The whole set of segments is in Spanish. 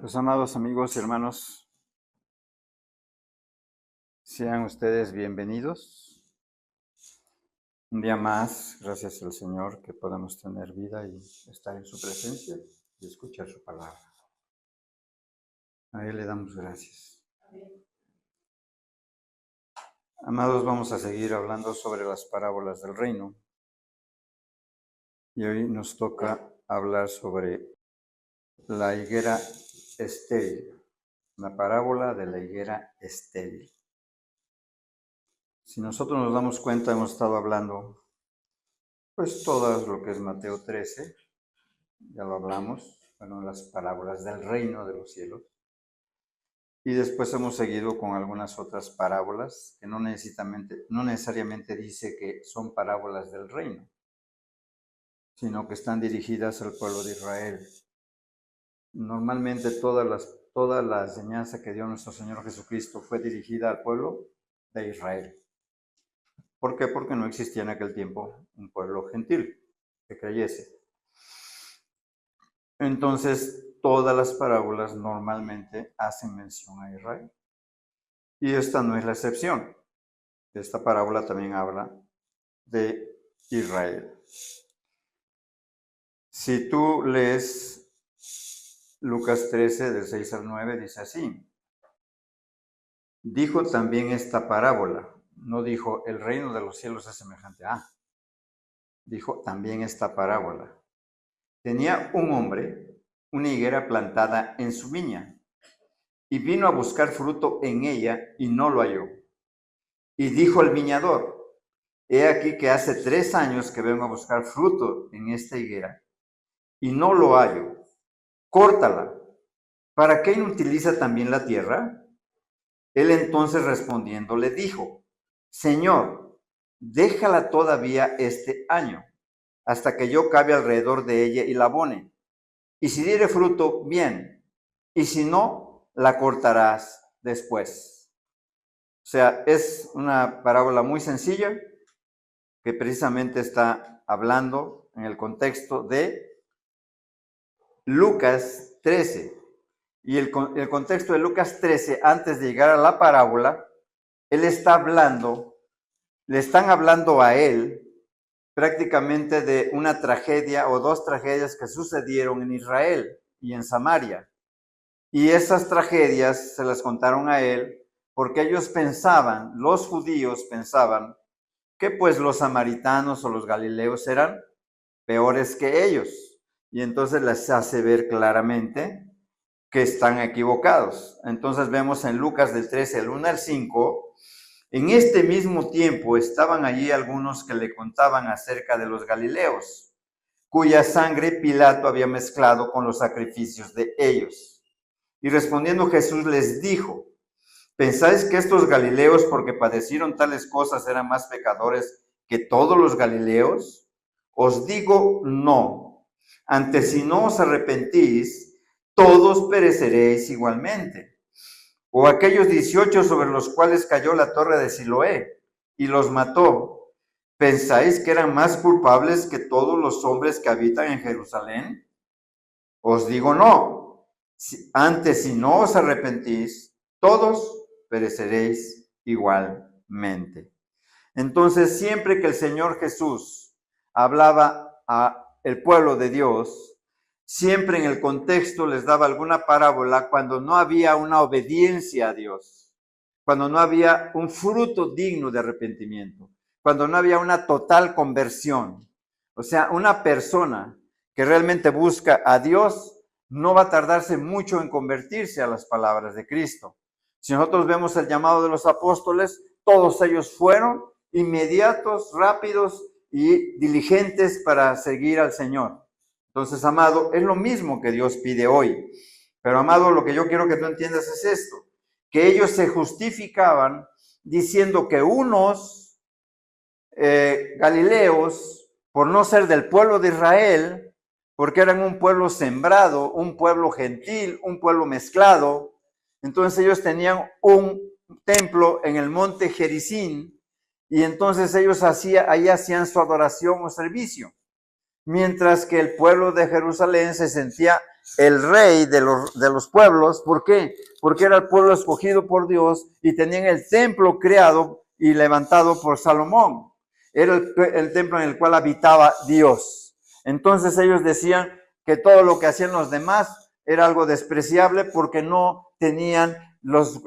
Pues amados amigos y hermanos, sean ustedes bienvenidos. Un día más, gracias al Señor, que podamos tener vida y estar en su presencia y escuchar su palabra. A Él le damos gracias. Amados, vamos a seguir hablando sobre las parábolas del reino. Y hoy nos toca hablar sobre la higuera estéril, la parábola de la higuera estéril. Si nosotros nos damos cuenta, hemos estado hablando, pues todo lo que es Mateo 13, ya lo hablamos, bueno, las parábolas del reino de los cielos. Y después hemos seguido con algunas otras parábolas que no necesariamente dice que son parábolas del reino, sino que están dirigidas al pueblo de Israel. Normalmente toda la enseñanza que dio nuestro Señor Jesucristo fue dirigida al pueblo de Israel. ¿Por qué? Porque no existía en aquel tiempo un pueblo gentil que creyese. Entonces, todas las parábolas normalmente hacen mención a Israel. Y esta no es la excepción. Esta parábola también habla de Israel. Si tú lees Lucas 13, del 6 al 9, dice así: dijo también esta parábola. No dijo, el reino de los cielos es semejante a. Dijo también esta parábola. Tenía un hombre una higuera plantada en su viña, y vino a buscar fruto en ella, y no lo halló. Y dijo el viñador: he aquí que hace 3 años que vengo a buscar fruto en esta higuera, y no lo hallo. Córtala. ¿Para qué inutiliza también la tierra? Él entonces respondiendo le dijo: Señor, déjala todavía este año, hasta que yo cabe alrededor de ella y la abone. Y si diere fruto, bien, y si no, la cortarás después. O sea, es una parábola muy sencilla que precisamente está hablando en el contexto de Lucas 13. Y el contexto de Lucas 13, antes de llegar a la parábola, él está hablando, le están hablando a él prácticamente de una tragedia o 2 tragedias que sucedieron en Israel y en Samaria. Y esas tragedias se las contaron a él porque ellos pensaban, los judíos pensaban, que pues los samaritanos o los galileos eran peores que ellos. Y entonces les hace ver claramente que están equivocados. Entonces vemos en Lucas del 13, el 1 al 5, en este mismo tiempo estaban allí algunos que le contaban acerca de los galileos, cuya sangre Pilato había mezclado con los sacrificios de ellos. Y respondiendo Jesús les dijo: ¿pensáis que estos galileos, porque padecieron tales cosas, eran más pecadores que todos los galileos? Os digo no. Antes, si no os arrepentís, todos pereceréis igualmente. O aquellos 18 sobre los cuales cayó la torre de Siloé y los mató, ¿pensáis que eran más culpables que todos los hombres que habitan en Jerusalén? Os digo no. Antes, si no os arrepentís, todos pereceréis igualmente. Entonces, siempre que el Señor Jesús hablaba al pueblo de Dios, siempre en el contexto les daba alguna parábola cuando no había una obediencia a Dios, cuando no había un fruto digno de arrepentimiento, cuando no había una total conversión. O sea, una persona que realmente busca a Dios no va a tardarse mucho en convertirse a las palabras de Cristo. Si nosotros vemos el llamado de los apóstoles, todos ellos fueron inmediatos, rápidos y diligentes para seguir al Señor. Entonces, amado, es lo mismo que Dios pide hoy. Pero, amado, lo que yo quiero que tú entiendas es esto, que ellos se justificaban diciendo que unos galileos, por no ser del pueblo de Israel, porque eran un pueblo sembrado, un pueblo gentil, un pueblo mezclado, entonces ellos tenían un templo en el monte Gerizim, y entonces ellos ahí hacían su adoración o servicio. Mientras que el pueblo de Jerusalén se sentía el rey de los pueblos. ¿Por qué? Porque era el pueblo escogido por Dios y tenían el templo creado y levantado por Salomón. Era el templo en el cual habitaba Dios. Entonces ellos decían que todo lo que hacían los demás era algo despreciable porque no tenían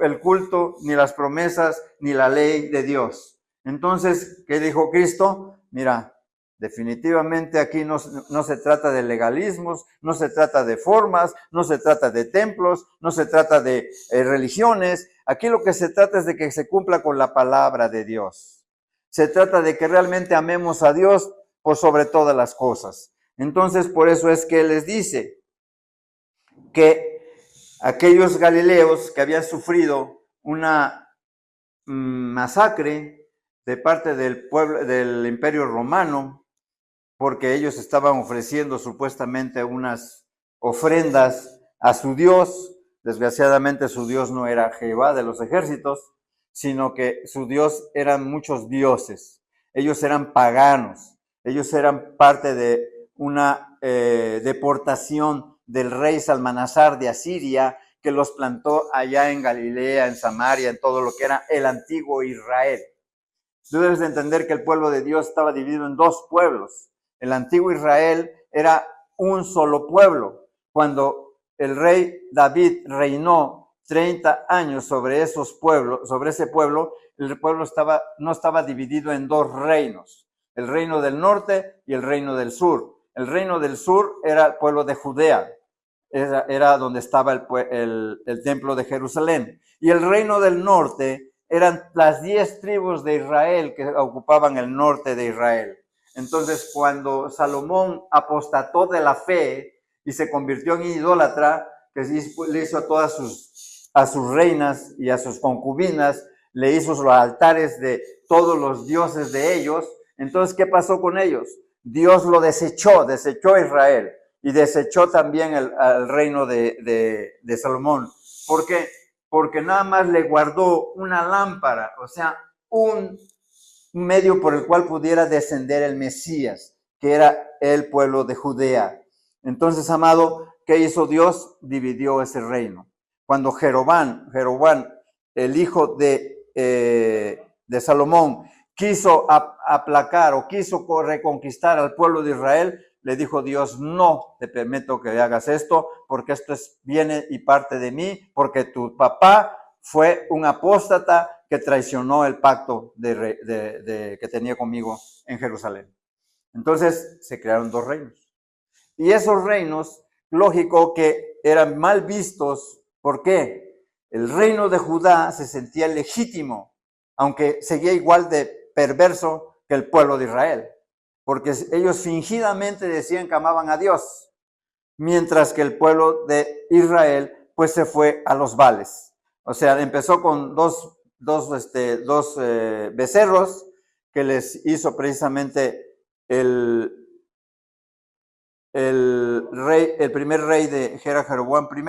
el culto, ni las promesas, ni la ley de Dios. Entonces, ¿qué dijo Cristo? Mira, definitivamente aquí no se trata de legalismos, no se trata de formas, no se trata de templos, no se trata de religiones. Aquí lo que se trata es de que se cumpla con la palabra de Dios. Se trata de que realmente amemos a Dios por sobre todas las cosas. Entonces, por eso es que Él les dice que aquellos galileos que habían sufrido una masacre de parte del pueblo, del Imperio Romano, porque ellos estaban ofreciendo supuestamente unas ofrendas a su Dios. Desgraciadamente su Dios no era Jehová de los ejércitos, sino que su Dios eran muchos dioses. Ellos eran paganos, ellos eran parte de una deportación del rey Salmanasar de Asiria, que los plantó allá en Galilea, en Samaria, en todo lo que era el antiguo Israel. Tú debes de entender que el pueblo de Dios estaba dividido en dos pueblos. El antiguo Israel era un solo pueblo. Cuando el rey David reinó 30 años sobre esos pueblos, sobre ese pueblo, el pueblo no estaba dividido en dos reinos, el reino del norte y el reino del sur. El reino del sur era el pueblo de Judea, era donde estaba el templo de Jerusalén. Y el reino del norte eran las 10 tribus de Israel que ocupaban el norte de Israel. Entonces, cuando Salomón apostató de la fe y se convirtió en idólatra, que le hizo a todas sus reinas y a sus concubinas, le hizo los altares de todos los dioses de ellos. Entonces, ¿qué pasó con ellos? Dios lo desechó a Israel y desechó también el reino de Salomón. ¿Por qué? Porque nada más le guardó una lámpara, o sea, un medio por el cual pudiera descender el Mesías, que era el pueblo de Judea. Entonces, amado, ¿qué hizo Dios? Dividió ese reino. Cuando Jeroboam, el hijo de Salomón, quiso aplacar o quiso reconquistar al pueblo de Israel, le dijo Dios: no te permito que hagas esto, porque esto viene y parte de mí, porque tu papá fue un apóstata que traicionó el pacto que tenía conmigo en Jerusalén. Entonces se crearon dos reinos. Y esos reinos, lógico que eran mal vistos. ¿Por qué? El reino de Judá se sentía legítimo, aunque seguía igual de perverso que el pueblo de Israel, porque ellos fingidamente decían que amaban a Dios, mientras que el pueblo de Israel pues se fue a los Baales. O sea, empezó con dos becerros que les hizo precisamente el primer rey de Jeroboam I,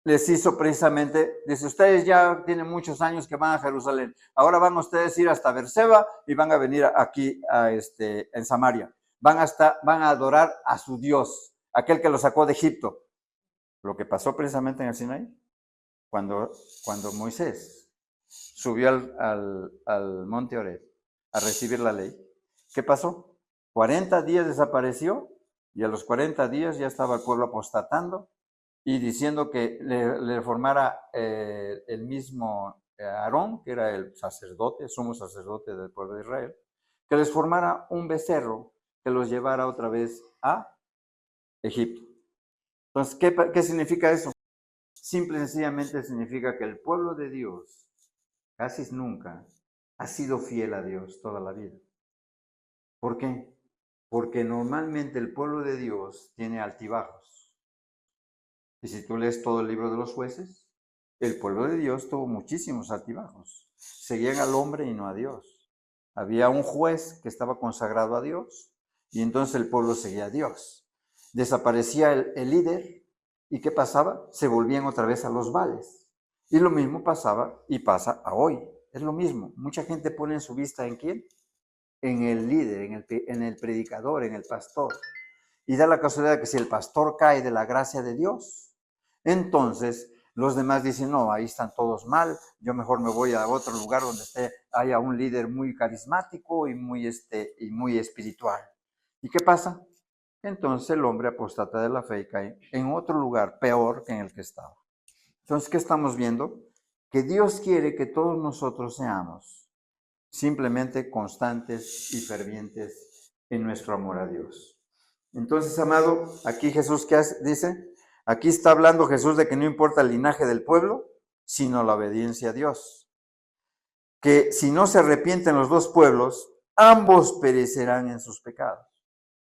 les hizo precisamente, dice: ustedes ya tienen muchos años que van a Jerusalén, ahora van ustedes a ir hasta Berseba y van a venir aquí en Samaria. Van a adorar a su Dios, aquel que los sacó de Egipto. Lo que pasó precisamente en el Sinaí, cuando Moisés subió al monte Horeb a recibir la ley. ¿Qué pasó? 40 días desapareció y a los 40 días ya estaba el pueblo apostatando y diciendo que le formara el mismo Aarón, que era el sacerdote, sumo sacerdote del pueblo de Israel, que les formara un becerro que los llevara otra vez a Egipto. Entonces, ¿qué significa eso? Simple y sencillamente significa que el pueblo de Dios casi nunca ha sido fiel a Dios toda la vida. ¿Por qué? Porque normalmente el pueblo de Dios tiene altibajos. Y si tú lees todo el libro de los jueces, el pueblo de Dios tuvo muchísimos altibajos. Seguían al hombre y no a Dios. Había un juez que estaba consagrado a Dios y entonces el pueblo seguía a Dios. Desaparecía el líder y ¿qué pasaba? Se volvían otra vez a los Baales. Y lo mismo pasaba y pasa a hoy. Es lo mismo. Mucha gente pone su vista ¿en quién? En el líder, en el predicador, en el pastor. Y da la casualidad que si el pastor cae de la gracia de Dios, entonces los demás dicen, no, ahí están todos mal, yo mejor me voy a otro lugar donde haya un líder muy carismático y muy espiritual. ¿Y qué pasa? Entonces el hombre apostata de la fe y cae en otro lugar peor que en el que estaba. Entonces, ¿qué estamos viendo? Que Dios quiere que todos nosotros seamos simplemente constantes y fervientes en nuestro amor a Dios. Entonces, amado, aquí Jesús, ¿qué dice? Aquí está hablando Jesús de que no importa el linaje del pueblo, sino la obediencia a Dios. Que si no se arrepienten los dos pueblos, ambos perecerán en sus pecados.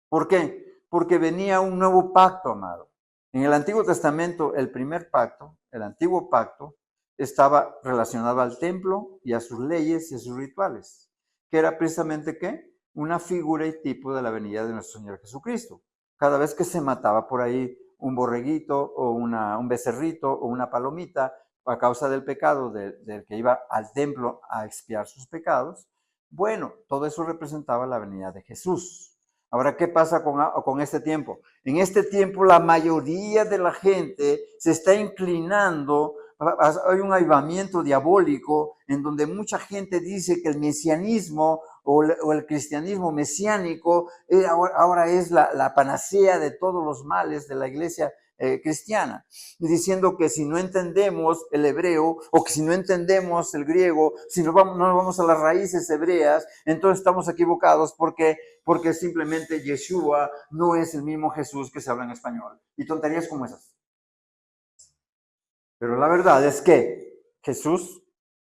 ¿Por qué? Porque venía un nuevo pacto, amado. En el Antiguo Testamento, el primer pacto, el antiguo pacto, estaba relacionado al templo y a sus leyes y a sus rituales, que era precisamente, ¿qué? Una figura y tipo de la venida de nuestro Señor Jesucristo. Cada vez que se mataba por ahí un borreguito o un becerrito o una palomita a causa del pecado del que iba al templo a expiar sus pecados, bueno, todo eso representaba la venida de Jesús. Ahora, ¿qué pasa con este tiempo? En este tiempo la mayoría de la gente se está inclinando, hay un avivamiento diabólico en donde mucha gente dice que el mesianismo o el cristianismo mesiánico ahora es la panacea de todos los males de la iglesia cristiana, y diciendo que si no entendemos el hebreo o que si no entendemos el griego, si no nos vamos a las raíces hebreas, entonces estamos equivocados porque simplemente Yeshua no es el mismo Jesús que se habla en español. Y tonterías como esas. Pero la verdad es que Jesús,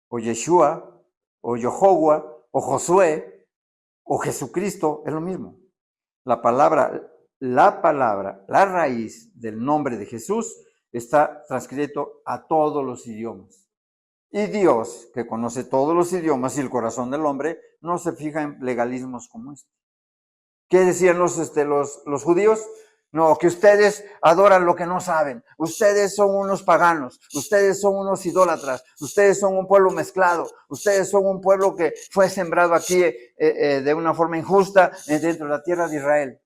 o Yeshua, o Jehová, o Josué, o Jesucristo es lo mismo. La palabra, la raíz del nombre de Jesús está transcrito a todos los idiomas. Y Dios, que conoce todos los idiomas y el corazón del hombre, no se fija en legalismos como este. ¿Qué decían los judíos? No, que ustedes adoran lo que no saben. Ustedes son unos paganos. Ustedes son unos idólatras. Ustedes son un pueblo mezclado. Ustedes son un pueblo que fue sembrado aquí de una forma injusta dentro de la tierra de Israel.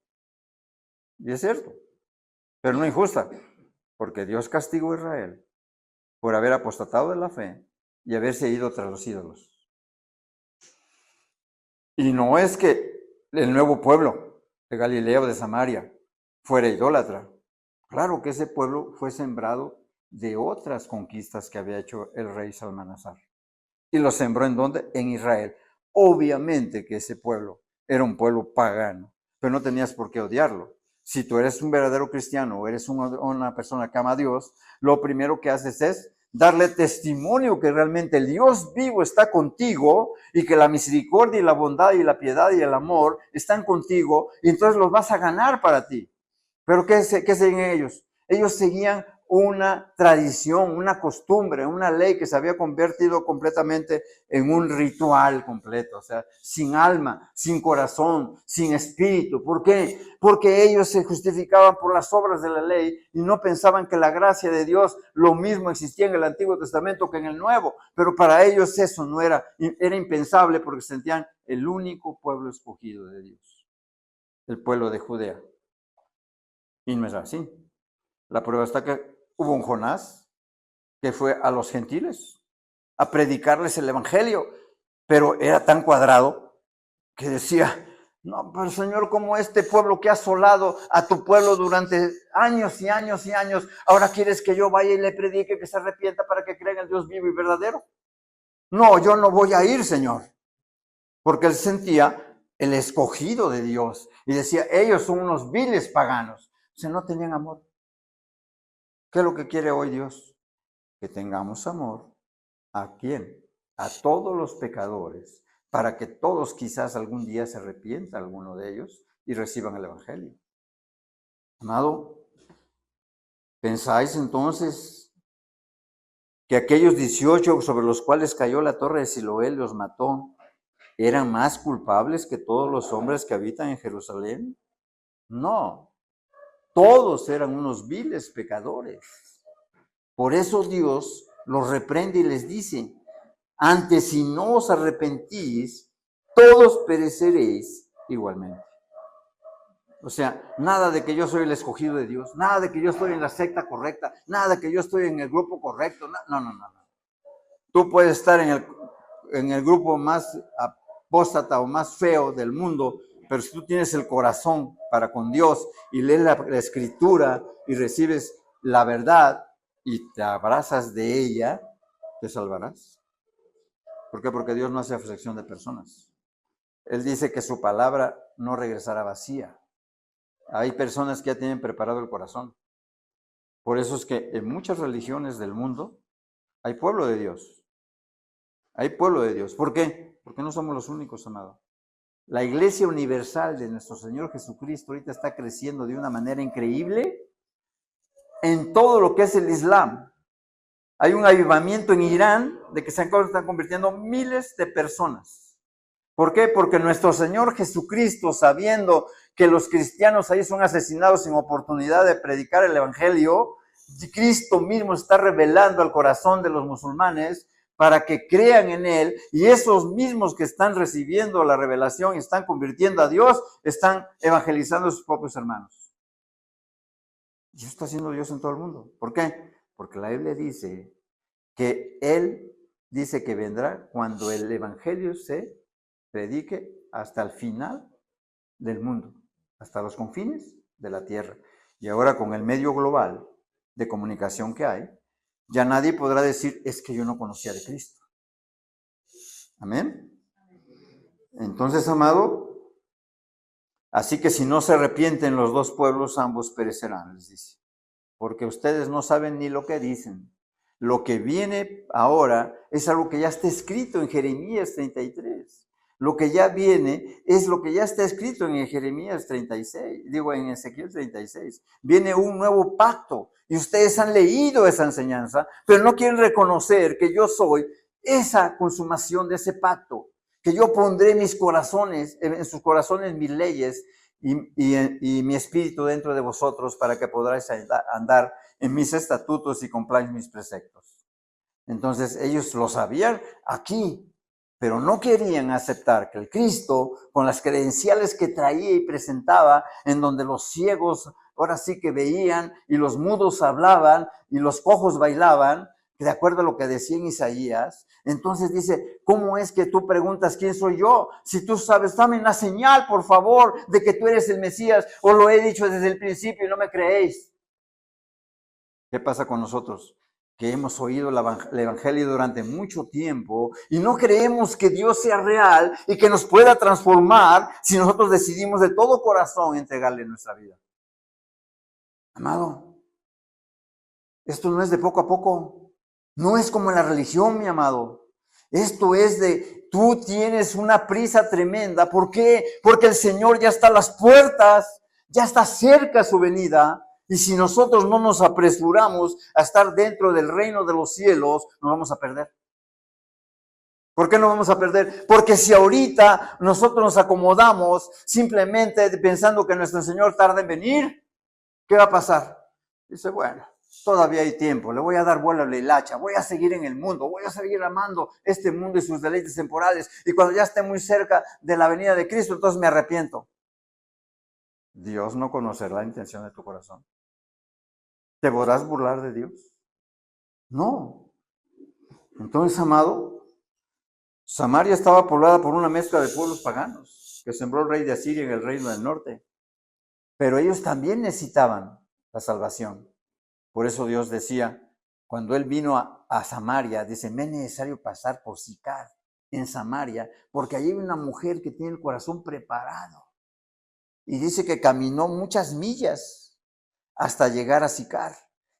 Y es cierto, pero no injusta, porque Dios castigó a Israel por haber apostatado de la fe y haberse ido tras los ídolos. Y no es que el nuevo pueblo de Galilea o de Samaria fuera idólatra. Claro que ese pueblo fue sembrado de otras conquistas que había hecho el rey Salmanasar. ¿Y lo sembró en dónde? En Israel. Obviamente que ese pueblo era un pueblo pagano, pero no tenías por qué odiarlo. Si tú eres un verdadero cristiano o eres una persona que ama a Dios, lo primero que haces es darle testimonio que realmente el Dios vivo está contigo y que la misericordia y la bondad y la piedad y el amor están contigo, y entonces los vas a ganar para ti. ¿Pero qué seguían ellos? Ellos seguían una tradición, una costumbre, una ley que se había convertido completamente en un ritual completo, o sea, sin alma, sin corazón, sin espíritu. ¿Por qué? Porque ellos se justificaban por las obras de la ley y no pensaban que la gracia de Dios lo mismo existía en el Antiguo Testamento que en el Nuevo, pero para ellos eso no era impensable porque se sentían el único pueblo escogido de Dios, el pueblo de Judea. Y no es así. La prueba está que hubo un Jonás que fue a los gentiles a predicarles el evangelio, pero era tan cuadrado que decía, no, pero Señor, como este pueblo que ha asolado a tu pueblo durante años y años y años, ahora quieres que yo vaya y le predique que se arrepienta para que crea en el Dios vivo y verdadero. No, yo no voy a ir, Señor, porque él sentía el escogido de Dios y decía, ellos son unos viles paganos. O sea, no tenían amor. ¿Qué es lo que quiere hoy Dios? Que tengamos amor. ¿A quién? A todos los pecadores, para que todos quizás algún día se arrepienta alguno de ellos y reciban el evangelio. Amado, ¿pensáis entonces que aquellos 18 sobre los cuales cayó la torre de Siloé los mató eran más culpables que todos los hombres que habitan en Jerusalén? No, todos eran unos viles pecadores. Por eso Dios los reprende y les dice, antes si no os arrepentís, todos pereceréis igualmente. O sea, nada de que yo soy el escogido de Dios, nada de que yo estoy en la secta correcta, nada de que yo estoy en el grupo correcto. No. Tú puedes estar en el grupo más apóstata o más feo del mundo, pero si tú tienes el corazón para con Dios y lees la escritura y recibes la verdad y te abrazas de ella, te salvarás. ¿Por qué? Porque Dios no hace acepción de personas. Él dice que su palabra no regresará vacía. Hay personas que ya tienen preparado el corazón. Por eso es que en muchas religiones del mundo hay pueblo de Dios. Hay pueblo de Dios. ¿Por qué? Porque no somos los únicos, amado. La iglesia universal de nuestro Señor Jesucristo ahorita está creciendo de una manera increíble en todo lo que es el Islam. Hay un avivamiento en Irán de que se están convirtiendo miles de personas. ¿Por qué? Porque nuestro Señor Jesucristo, sabiendo que los cristianos ahí son asesinados sin oportunidad de predicar el evangelio, Cristo mismo está revelando al corazón de los musulmanes para que crean en Él, y esos mismos que están recibiendo la revelación y están convirtiendo a Dios, están evangelizando a sus propios hermanos. Y eso está haciendo Dios en todo el mundo. ¿Por qué? Porque la Biblia dice que Él dice que vendrá cuando el evangelio se predique hasta el final del mundo, hasta los confines de la tierra. Y ahora con el medio global de comunicación que hay, ya nadie podrá decir, es que yo no conocía de Cristo. Amén. Entonces, amado, así que si no se arrepienten los dos pueblos, ambos perecerán, les dice. Porque ustedes no saben ni lo que dicen. Lo que viene ahora es algo que ya está escrito en Jeremías 33. Lo que ya viene es lo que ya está escrito en Jeremías 36, en Ezequiel 36. Viene un nuevo pacto y ustedes han leído esa enseñanza, pero no quieren reconocer que yo soy esa consumación de ese pacto, que yo pondré mis corazones, en sus corazones mis leyes y mi espíritu dentro de vosotros para que podáis andar en mis estatutos y cumpláis mis preceptos. Entonces ellos lo sabían aquí, pero no querían aceptar que el Cristo, con las credenciales que traía y presentaba, en donde los ciegos ahora sí que veían y los mudos hablaban y los cojos bailaban, de acuerdo a lo que decía en Isaías, entonces dice, ¿cómo es que tú preguntas quién soy yo? Si tú sabes, dame una señal, por favor, de que tú eres el Mesías, o lo he dicho desde el principio y no me creéis. ¿Qué pasa con nosotros? Que hemos oído el evangelio durante mucho tiempo y no creemos que Dios sea real y que nos pueda transformar si nosotros decidimos de todo corazón entregarle nuestra vida. Amado, esto no es de poco a poco. No es como en la religión, mi amado. Esto es tú tienes una prisa tremenda. ¿Por qué? Porque el Señor ya está a las puertas, ya está cerca su venida. Y si nosotros no nos apresuramos a estar dentro del reino de los cielos, nos vamos a perder. ¿Por qué nos vamos a perder? Porque si ahorita nosotros nos acomodamos simplemente pensando que nuestro Señor tarda en venir, ¿qué va a pasar? Dice, bueno, todavía hay tiempo, le voy a dar vuelo a la hilacha, voy a seguir en el mundo, voy a seguir amando este mundo y sus deleites temporales, y cuando ya esté muy cerca de la venida de Cristo, entonces me arrepiento. Dios no conocerá la intención de tu corazón. ¿Te podrás burlar de Dios? No. Entonces, amado, Samaria estaba poblada por una mezcla de pueblos paganos que sembró el rey de Asiria en el reino del norte, pero ellos también necesitaban la salvación. Por eso Dios decía, cuando Él vino a Samaria, dice, me es necesario pasar por Sicar, en Samaria, porque allí hay una mujer que tiene el corazón preparado. Y dice que caminó muchas millas hasta llegar a Sicar.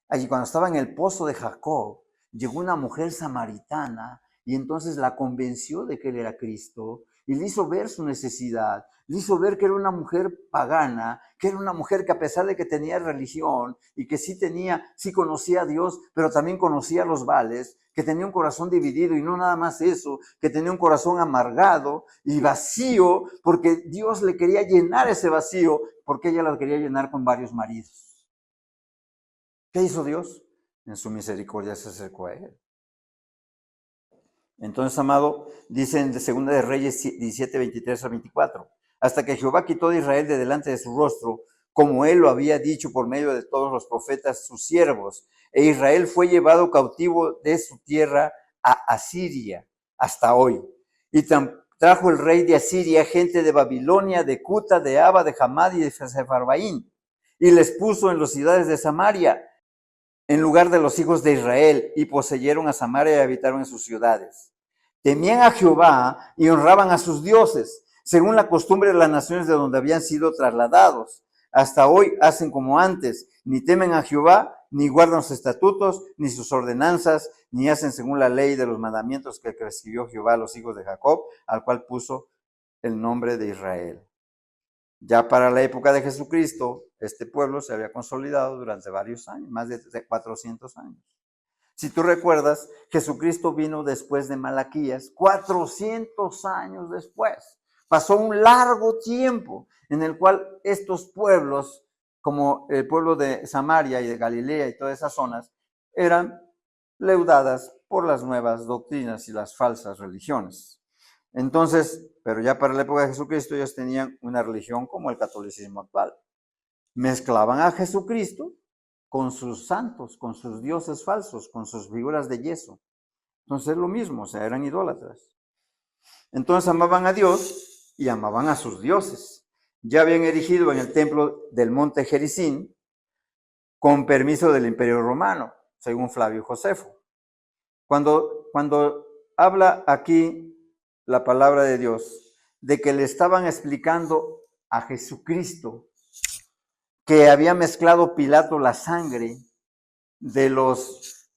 Allí cuando estaba en el pozo de Jacob, llegó una mujer samaritana y entonces la convenció de que Él era Cristo y le hizo ver su necesidad. Le hizo ver que era una mujer pagana, que era una mujer que a pesar de que tenía religión y que sí conocía a Dios, pero también conocía a los Baales, que tenía un corazón dividido y no nada más eso, que tenía un corazón amargado y vacío, porque Dios le quería llenar ese vacío, porque ella lo quería llenar con varios maridos. ¿Qué hizo Dios? En su misericordia se acercó a él. Entonces, amado, dice en 2 de Reyes 17, 23 a 24. hasta que Jehová quitó de Israel de delante de su rostro, como él lo había dicho por medio de todos los profetas sus siervos. E Israel fue llevado cautivo de su tierra a Asiria hasta hoy. Y trajo el rey de Asiria gente de Babilonia, de Cuta, de Aba, de Hamad y de Sepharvaim, y les puso en las ciudades de Samaria, en lugar de los hijos de Israel, y poseyeron a Samaria y habitaron en sus ciudades. Temían a Jehová y honraban a sus dioses, según la costumbre de las naciones de donde habían sido trasladados. Hasta hoy hacen como antes, ni temen a Jehová, ni guardan sus estatutos, ni sus ordenanzas, ni hacen según la ley de los mandamientos que escribió Jehová a los hijos de Jacob, al cual puso el nombre de Israel. Ya para la época de Jesucristo, este pueblo se había consolidado durante varios años, más de 400 años. Si tú recuerdas, Jesucristo vino después de Malaquías, 400 años después. Pasó un largo tiempo en el cual estos pueblos, como el pueblo de Samaria y de Galilea y todas esas zonas, eran leudadas por las nuevas doctrinas y las falsas religiones. Entonces, pero ya para la época de Jesucristo ellos tenían una religión como el catolicismo actual. Mezclaban a Jesucristo con sus santos, con sus dioses falsos, con sus figuras de yeso. Entonces es lo mismo, o sea, eran idólatras. Entonces amaban a Dios y amaban a sus dioses. Ya habían erigido en el templo del monte Gerizim con permiso del Imperio Romano, según Flavio Josefo. Cuando habla aquí la palabra de Dios de que le estaban explicando a Jesucristo que había mezclado Pilato la sangre de los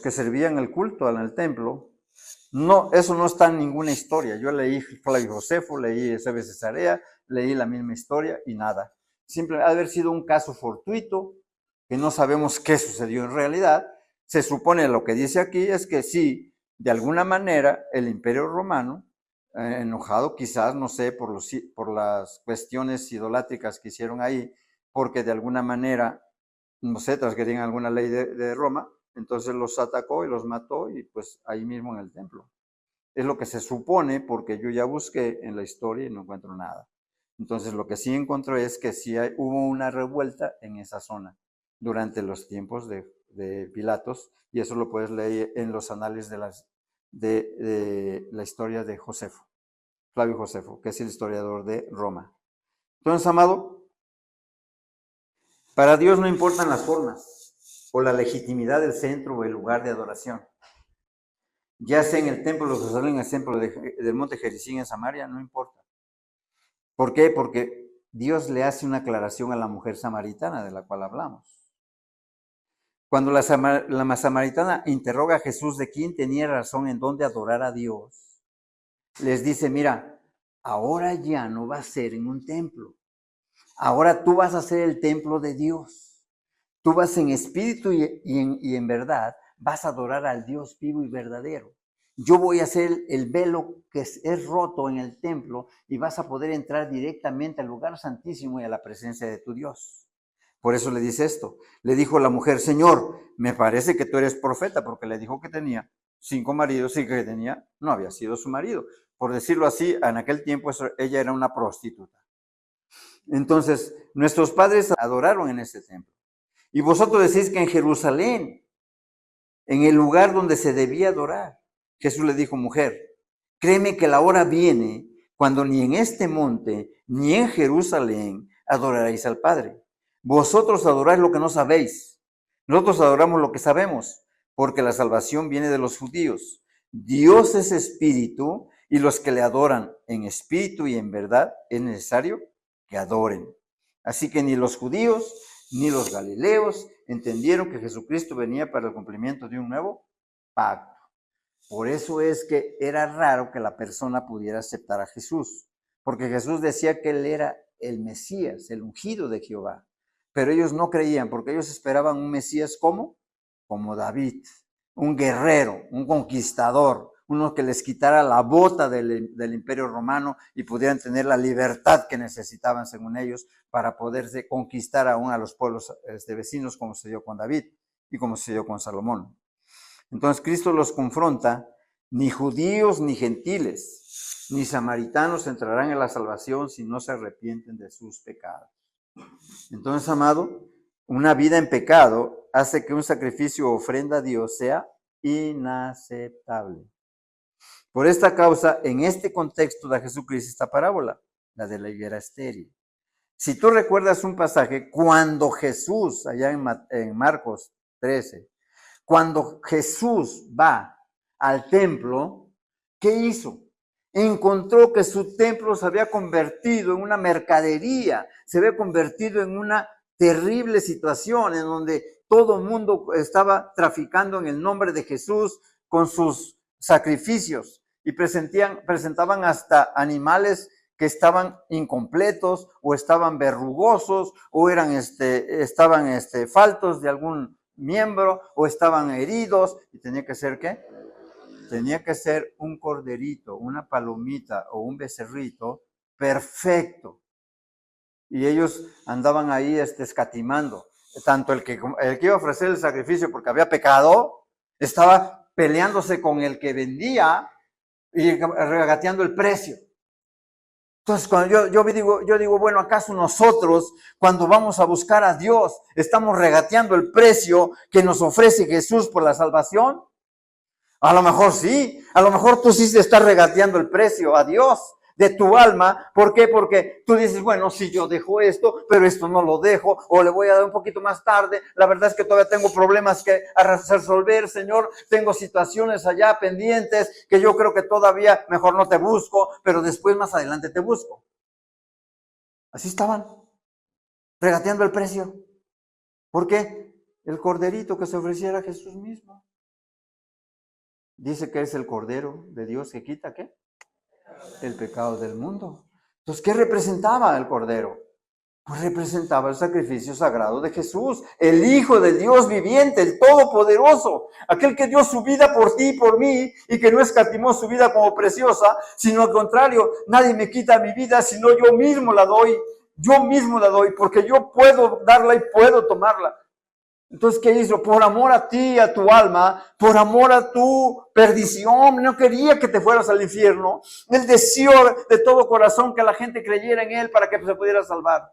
que servían el culto en el templo, no, eso no está en ninguna historia. Yo leí Flavio Josefo, leí Eusebio de Cesarea, leí la misma historia y nada. Siempre ha de haber sido un caso fortuito, que no sabemos qué sucedió en realidad. Se supone lo que dice aquí es que sí, de alguna manera, el Imperio Romano, enojado quizás, no sé, por las cuestiones idolátricas que hicieron ahí, porque de alguna manera, no sé, transgredían alguna ley de Roma, entonces los atacó y los mató y pues ahí mismo en el templo. Es lo que se supone, porque yo ya busqué en la historia y no encuentro nada. Entonces lo que sí encontré es que sí hubo una revuelta en esa zona durante los tiempos de Pilatos, y eso lo puedes leer en los anales de la historia de Josefo, Flavio Josefo, que es el historiador de Roma. Entonces, amado, para Dios no importan las formas o la legitimidad del centro o el lugar de adoración. Ya sea en el templo de Jerusalén, en el templo del monte Gerizim en Samaria, no importa. ¿Por qué? Porque Dios le hace una aclaración a la mujer samaritana de la cual hablamos. Cuando la samaritana interroga a Jesús de quién tenía razón en dónde adorar a Dios, les dice, mira, ahora ya no va a ser en un templo. Ahora tú vas a ser el templo de Dios. Tú vas en espíritu y en verdad, vas a adorar al Dios vivo y verdadero. Yo voy a hacer el velo que es roto en el templo y vas a poder entrar directamente al lugar santísimo y a la presencia de tu Dios. Por eso le dice esto. Le dijo la mujer, Señor, me parece que tú eres profeta, porque le dijo que tenía 5 maridos y que no había sido su marido. Por decirlo así, en aquel tiempo ella era una prostituta. Entonces, nuestros padres adoraron en ese templo. Y vosotros decís que en Jerusalén, en el lugar donde se debía adorar. Jesús le dijo, mujer, créeme que la hora viene cuando ni en este monte, ni en Jerusalén adoraréis al Padre. Vosotros adoráis lo que no sabéis. Nosotros adoramos lo que sabemos, porque la salvación viene de los judíos. Dios es espíritu y los que le adoran en espíritu y en verdad es necesario que adoren. Así que ni los judíos ni los galileos entendieron que Jesucristo venía para el cumplimiento de un nuevo pacto. Por eso es que era raro que la persona pudiera aceptar a Jesús, porque Jesús decía que él era el Mesías, el ungido de Jehová. Pero ellos no creían, porque ellos esperaban un Mesías como David, un guerrero, un conquistador, uno que les quitara la bota del Imperio Romano y pudieran tener la libertad que necesitaban, según ellos, para poderse conquistar aún a los pueblos vecinos, como se dio con David y como se dio con Salomón. Entonces Cristo los confronta, ni judíos ni gentiles, ni samaritanos entrarán en la salvación si no se arrepienten de sus pecados. Entonces, amado, una vida en pecado hace que un sacrificio o ofrenda a Dios sea inaceptable. Por esta causa, en este contexto da Jesucristo esta parábola, la de la higuera estéril. Si tú recuerdas un pasaje, cuando Jesús, allá en Marcos 13, cuando Jesús va al templo, ¿qué hizo? Encontró que su templo se había convertido en una mercadería, se había convertido en una terrible situación en donde todo el mundo estaba traficando en el nombre de Jesús con sus sacrificios y presentaban hasta animales que estaban incompletos o estaban verrugosos o estaban faltos de algún miembro o estaban heridos y tenía que ser ¿qué? Tenía que ser un corderito, una palomita o un becerrito perfecto. Y ellos andaban ahí escatimando. Tanto el que iba a ofrecer el sacrificio porque había pecado, estaba peleándose con el que vendía y regateando el precio. Entonces, cuando yo digo, bueno, ¿acaso nosotros, cuando vamos a buscar a Dios, estamos regateando el precio que nos ofrece Jesús por la salvación? A lo mejor sí, a lo mejor tú sí te estás regateando el precio a Dios de tu alma. ¿Por qué? Porque tú dices, bueno, si yo dejo esto, pero esto no lo dejo, o le voy a dar un poquito más tarde. La verdad es que todavía tengo problemas que resolver, Señor. Tengo situaciones allá pendientes que yo creo que todavía mejor no te busco, pero después más adelante te busco. Así estaban, regateando el precio. ¿Por qué? El corderito que se ofreciera a Jesús mismo. Dice que es el Cordero de Dios que quita, ¿qué? El pecado del mundo. Entonces, ¿qué representaba el Cordero? Pues representaba el sacrificio sagrado de Jesús, el Hijo del Dios viviente, el Todopoderoso, aquel que dio su vida por ti y por mí, y que no escatimó su vida como preciosa, sino al contrario, nadie me quita mi vida, sino yo mismo la doy, porque yo puedo darla y puedo tomarla. Entonces, ¿qué hizo? Por amor a ti, a tu alma, por amor a tu perdición, no quería que te fueras al infierno. Él deseó de todo corazón que la gente creyera en Él para que se pudiera salvar.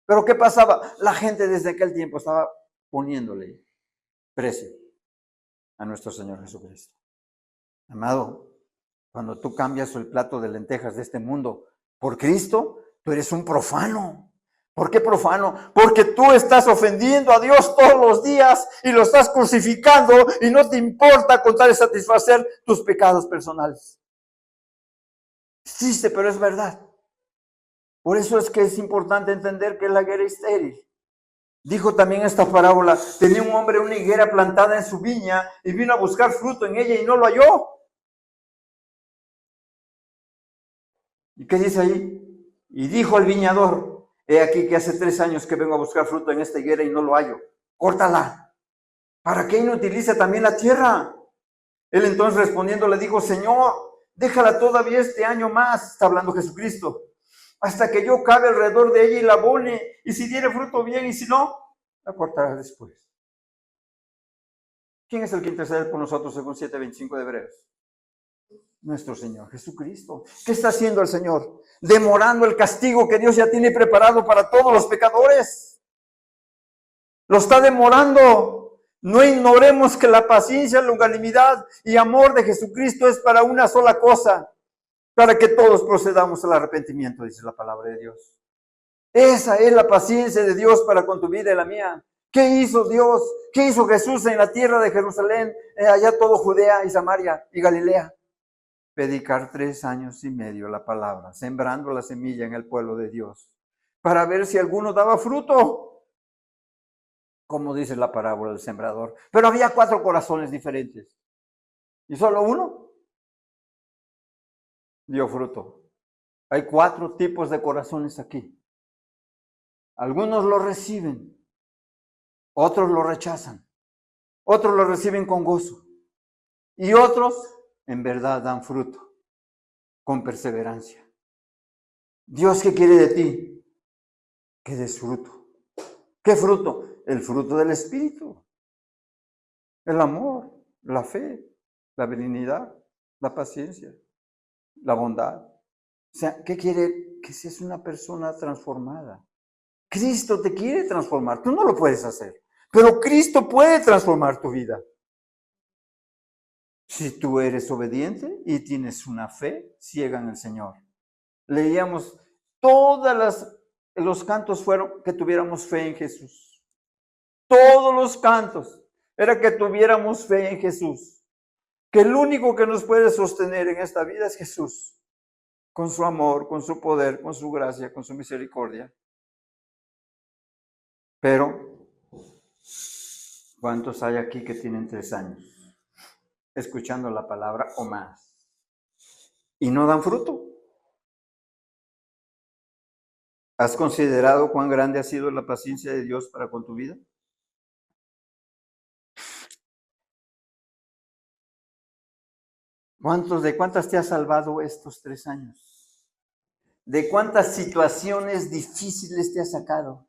Pero ¿qué pasaba? La gente desde aquel tiempo estaba poniéndole precio a nuestro Señor Jesucristo. Amado, cuando tú cambias el plato de lentejas de este mundo por Cristo, tú eres un profano. ¿Por qué profano? Porque tú estás ofendiendo a Dios todos los días y lo estás crucificando y no te importa con tal de satisfacer tus pecados personales. Existe, pero es verdad. Por eso es que es importante entender que la higuera estéril. Dijo también esta parábola, tenía un hombre una higuera plantada en su viña y vino a buscar fruto en ella y no lo halló. ¿Y qué dice ahí? Y dijo al viñador, he aquí que hace 3 años que vengo a buscar fruto en esta higuera y no lo hallo. Córtala. ¿Para qué inutiliza también la tierra? Él entonces respondiendo le dijo, Señor, déjala todavía este año más, está hablando Jesucristo, hasta que yo cabe alrededor de ella y la abone, y si diere fruto bien, y si no, la cortará después. ¿Quién es el que intercede por nosotros según 7:25 de Hebreos? Nuestro Señor Jesucristo. ¿Qué está haciendo el Señor? Demorando el castigo que Dios ya tiene preparado para todos los pecadores. Lo está demorando. No ignoremos que la paciencia, longanimidad y amor de Jesucristo es para una sola cosa, para que todos procedamos al arrepentimiento, dice la palabra de Dios. Esa es la paciencia de Dios para con tu vida y la mía. ¿Qué hizo Dios? ¿Qué hizo Jesús en la tierra de Jerusalén, allá todo Judea y Samaria y Galilea? Predicar 3 años y medio la palabra, sembrando la semilla en el pueblo de Dios, para ver si alguno daba fruto, como dice la parábola del sembrador. Pero había 4 corazones diferentes, y solo uno dio fruto. Hay 4 tipos de corazones aquí. Algunos lo reciben, otros lo rechazan, otros lo reciben con gozo, y otros en verdad dan fruto, con perseverancia. Dios, ¿qué quiere de ti? Que des fruto. ¿Qué fruto? El fruto del Espíritu. El amor, la fe, la benignidad, la paciencia, la bondad, sea, ¿qué quiere? Que seas una persona transformada. Cristo te quiere transformar. Tú no lo puedes hacer, pero Cristo puede transformar tu vida. Si tú eres obediente y tienes una fe ciega en el Señor. Leíamos los cantos fueron que tuviéramos fe en Jesús. Todos los cantos era que tuviéramos fe en Jesús. Que el único que nos puede sostener en esta vida es Jesús. Con su amor, con su poder, con su gracia, con su misericordia. Pero, ¿cuántos hay aquí que tienen 3 años escuchando la palabra o más y no dan fruto? ¿Has considerado cuán grande ha sido la paciencia de Dios para con tu vida? ¿De cuántas te ha salvado estos 3 años? ¿De cuántas situaciones difíciles te ha sacado?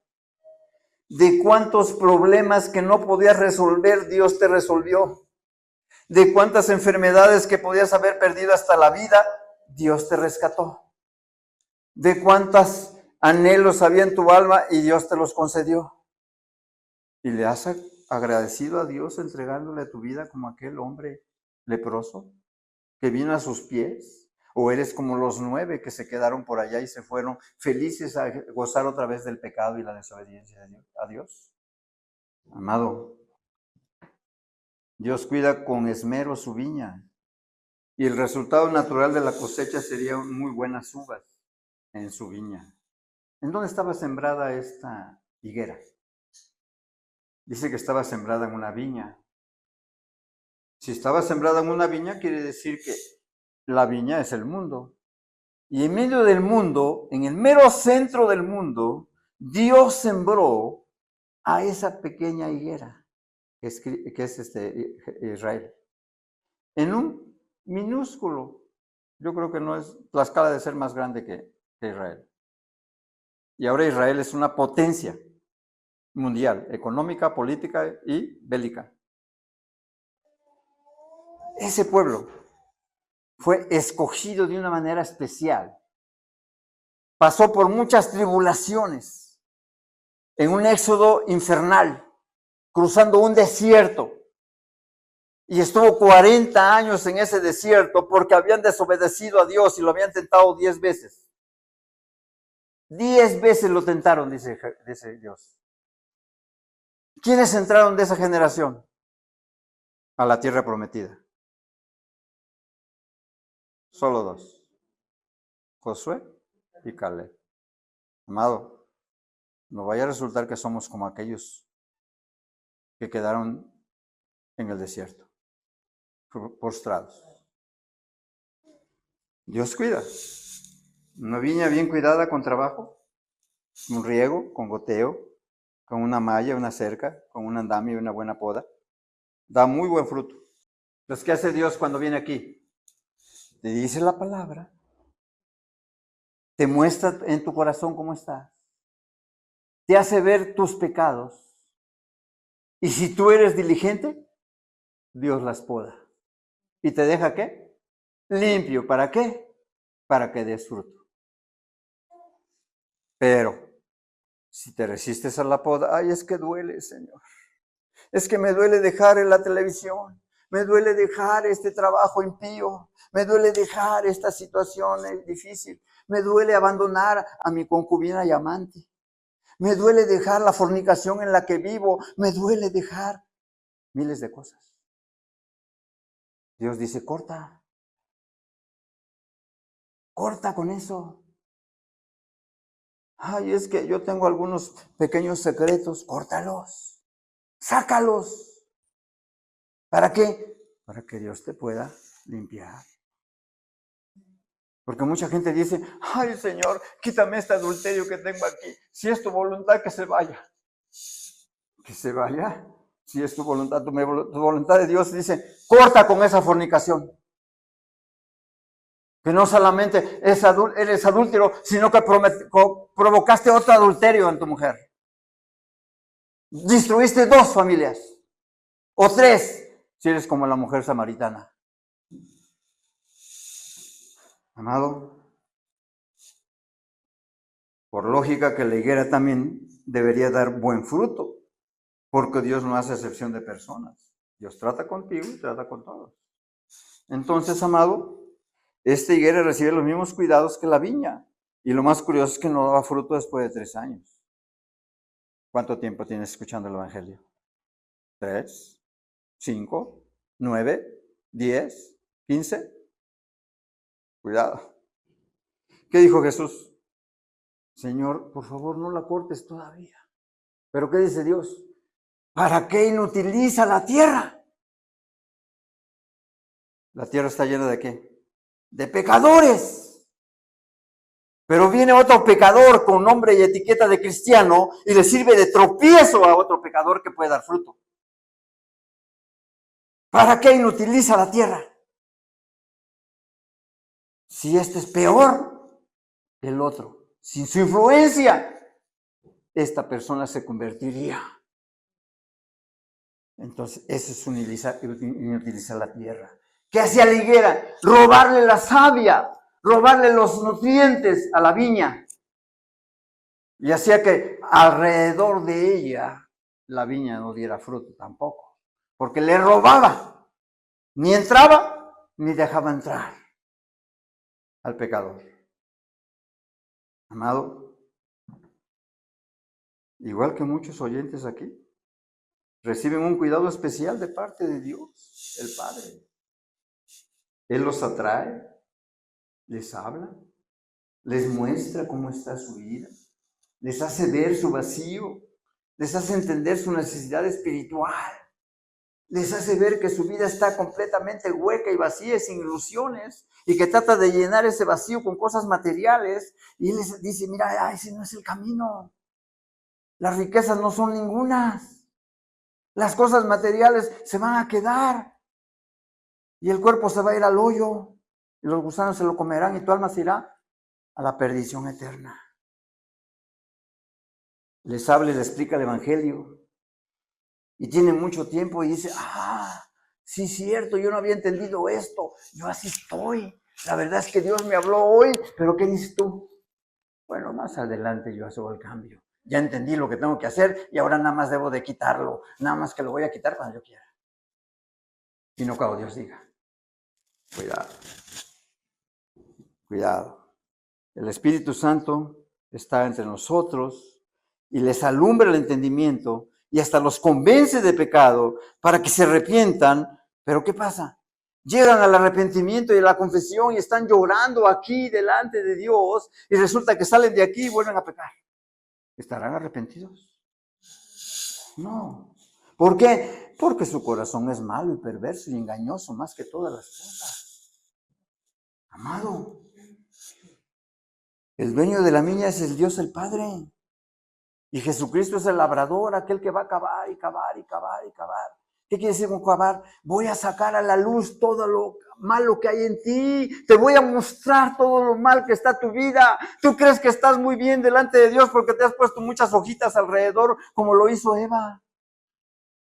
¿De cuántos problemas que no podías resolver Dios te resolvió? ¿De cuántas enfermedades que podías haber perdido hasta la vida Dios te rescató? ¿De cuántos anhelos había en tu alma y Dios te los concedió? ¿Y le has agradecido a Dios entregándole tu vida como aquel hombre leproso que vino a sus pies? ¿O eres como los 9 que se quedaron por allá y se fueron felices a gozar otra vez del pecado y la desobediencia a Dios? Amado, Dios cuida con esmero su viña y el resultado natural de la cosecha sería muy buenas uvas en su viña. ¿En dónde estaba sembrada esta higuera? Dice que estaba sembrada en una viña. Si estaba sembrada en una viña, quiere decir que la viña es el mundo. Y en medio del mundo, en el mero centro del mundo, Dios sembró a esa pequeña higuera, que es Israel. En un minúsculo, yo creo que no es, Tlaxcala de ser más grande que Israel. Y ahora Israel es una potencia mundial, económica, política y bélica. Ese pueblo fue escogido de una manera especial. Pasó por muchas tribulaciones en un éxodo infernal, cruzando un desierto. Y estuvo 40 años en ese desierto porque habían desobedecido a Dios y lo habían tentado 10 veces. 10 veces lo tentaron, dice Dios. ¿Quiénes entraron de esa generación a la tierra prometida? Solo 2. Josué y Caleb. Amado, no vaya a resultar que somos como aquellos que quedaron en el desierto, postrados. Dios cuida. Una viña bien cuidada con trabajo, un riego, con goteo, con una malla, una cerca, con un andamio y una buena poda, da muy buen fruto. Entonces, ¿qué hace Dios cuando viene aquí? Te dice la palabra, te muestra en tu corazón cómo estás, te hace ver tus pecados, y si tú eres diligente, Dios las poda. ¿Y te deja qué? Limpio. ¿Para qué? Para que des fruto. Pero, si te resistes a la poda, ay, es que duele, Señor. Es que me duele dejar en la televisión, me duele dejar este trabajo impío, me duele dejar esta situación difícil, me duele abandonar a mi concubina y amante, me duele dejar la fornicación en la que vivo, me duele dejar miles de cosas. Dios dice, corta con eso. Ay, es que yo tengo algunos pequeños secretos, córtalos, sácalos. ¿Para qué? Para que Dios te pueda limpiar. Porque mucha gente dice, ay Señor, quítame este adulterio que tengo aquí. Si es tu voluntad, que se vaya. Que se vaya. Si es tu voluntad, tu voluntad de Dios dice, corta con esa fornicación. Que no solamente eres adúltero, sino que provocaste otro adulterio en tu mujer. Destruiste 2 familias. O 3, si eres como la mujer samaritana. Amado, Por lógica que la higuera también debería dar buen fruto, porque Dios no hace excepción de personas. Dios trata contigo y trata con todos. Entonces, amado, esta higuera recibe los mismos cuidados que la viña. Y lo más curioso es que no daba fruto después de 3 años. ¿Cuánto tiempo tienes escuchando el Evangelio? 3, 5, 9, 10, 15. Cuidado. ¿Qué dijo Jesús? Señor, por favor, no la cortes todavía. ¿Pero qué dice Dios? ¿Para qué inutiliza la tierra? ¿La tierra está llena de qué? De pecadores. Pero viene otro pecador con nombre y etiqueta de cristiano y le sirve de tropiezo a otro pecador que puede dar fruto. ¿Para qué inutiliza la tierra? Si este es peor que el otro, sin su influencia, esta persona se convertiría. Entonces, eso es inutilizar la tierra. ¿Qué hacía la higuera? Robarle la savia, robarle los nutrientes a la viña. Y hacía que alrededor de ella la viña no diera fruto tampoco, porque le robaba. Ni entraba, ni dejaba entrar al pecador. Amado, igual que muchos oyentes aquí, reciben un cuidado especial de parte de Dios, el Padre. Él los atrae, les habla, les muestra cómo está su vida, les hace ver su vacío, les hace entender su necesidad espiritual, les hace ver que su vida está completamente hueca y vacía, sin ilusiones, y que trata de llenar ese vacío con cosas materiales, y él les dice, mira, ese no es el camino, las riquezas no son ningunas, las cosas materiales se van a quedar, y el cuerpo se va a ir al hoyo, y los gusanos se lo comerán, y tu alma se irá a la perdición eterna. Les habla y les explica el Evangelio, y tiene mucho tiempo y dice, sí, cierto, yo no había entendido esto, yo así estoy, la verdad es que Dios me habló hoy, pero ¿qué dices tú? Bueno, más adelante yo hago el cambio, ya entendí lo que tengo que hacer y ahora nada más debo de quitarlo, nada más que lo voy a quitar cuando yo quiera, y no cuando Dios diga. Cuidado, cuidado, el Espíritu Santo está entre nosotros y les alumbra el entendimiento y hasta los convence de pecado para que se arrepientan. Pero ¿qué pasa? Llegan al arrepentimiento y a la confesión y están llorando aquí delante de Dios y resulta que salen de aquí y vuelven a pecar. ¿Estarán arrepentidos? No. ¿Por qué? Porque su corazón es malo y perverso y engañoso más que todas las cosas. Amado, el dueño de la viña es el Dios el Padre. Y Jesucristo es el labrador, aquel que va a cavar y cavar y cavar y cavar. ¿Qué quiere decir con cavar? Voy a sacar a la luz todo lo malo que hay en ti. Te voy a mostrar todo lo mal que está tu vida. Tú crees que estás muy bien delante de Dios porque te has puesto muchas hojitas alrededor como lo hizo Eva.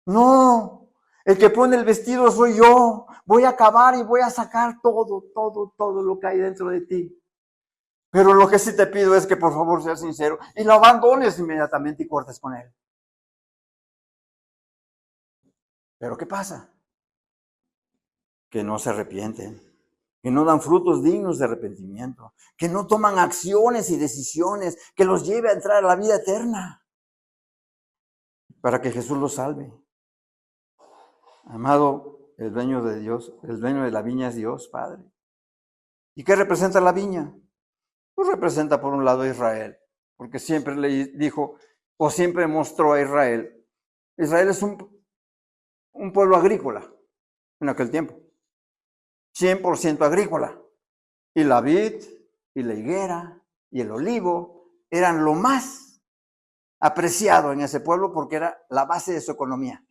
No, el que pone el vestido soy yo. Voy a cavar y voy a sacar todo lo que hay dentro de ti. Pero lo que sí te pido es que por favor seas sincero y lo abandones inmediatamente y cortes con él. Pero ¿qué pasa? Que no se arrepienten, que no dan frutos dignos de arrepentimiento, que no toman acciones y decisiones que los lleve a entrar a la vida eterna para que Jesús los salve. Amado, el dueño de Dios, el dueño de la viña es Dios, Padre. ¿Y qué representa la viña? Pues representa por un lado a Israel, porque siempre le dijo, o siempre mostró a Israel. Israel es un pueblo agrícola en aquel tiempo, 100% agrícola. Y la vid, y la higuera, y el olivo eran lo más apreciado en ese pueblo porque era la base de su economía.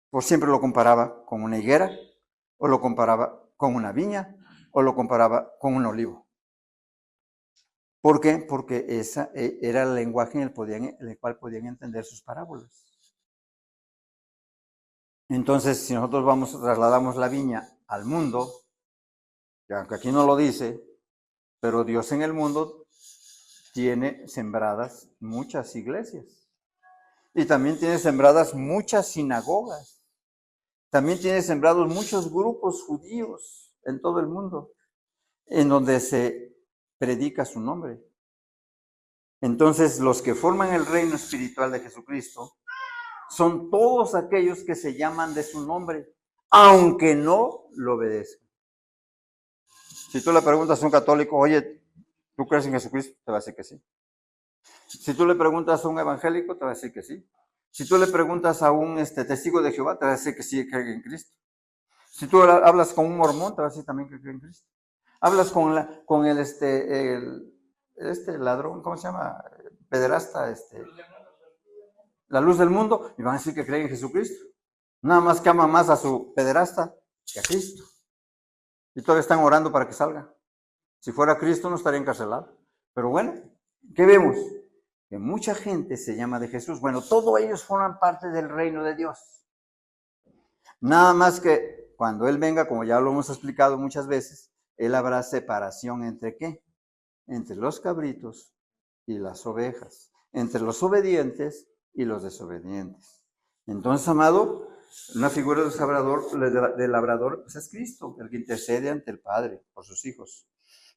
Pues siempre lo comparaba con una higuera, o lo comparaba con una viña, o lo comparaba con un olivo. ¿Por qué? Porque ese era el lenguaje en el cual podían entender sus parábolas. Entonces, si nosotros trasladamos la viña al mundo, que aunque aquí no lo dice, pero Dios en el mundo tiene sembradas muchas iglesias. Y también tiene sembradas muchas sinagogas. También tiene sembrados muchos grupos judíos en todo el mundo, en donde se predica su nombre. Entonces, los que forman el reino espiritual de Jesucristo son todos aquellos que se llaman de su nombre, aunque no lo obedezcan. Si tú le preguntas a un católico, oye, ¿tú crees en Jesucristo? Te va a decir que sí. Si tú le preguntas a un evangélico, te va a decir que sí. Si tú le preguntas a un testigo de Jehová, te va a decir que sí cree en Cristo. Si tú hablas con un mormón, te va a decir también que cree en Cristo. Hablas con el ladrón, ¿cómo se llama? Pederasta, la luz del mundo, y van a decir que cree en Jesucristo. Nada más que ama más a su pederasta que a Cristo. Y todavía están orando para que salga. Si fuera Cristo no estaría encarcelado. Pero bueno, ¿qué vemos? Que mucha gente se llama de Jesús. Bueno, todos ellos forman parte del reino de Dios. Nada más que cuando Él venga, como ya lo hemos explicado muchas veces, Él habrá separación entre ¿qué? Entre los cabritos y las ovejas, entre los obedientes y los desobedientes. Entonces, amado, una figura del labrador pues es Cristo, el que intercede ante el Padre por sus hijos.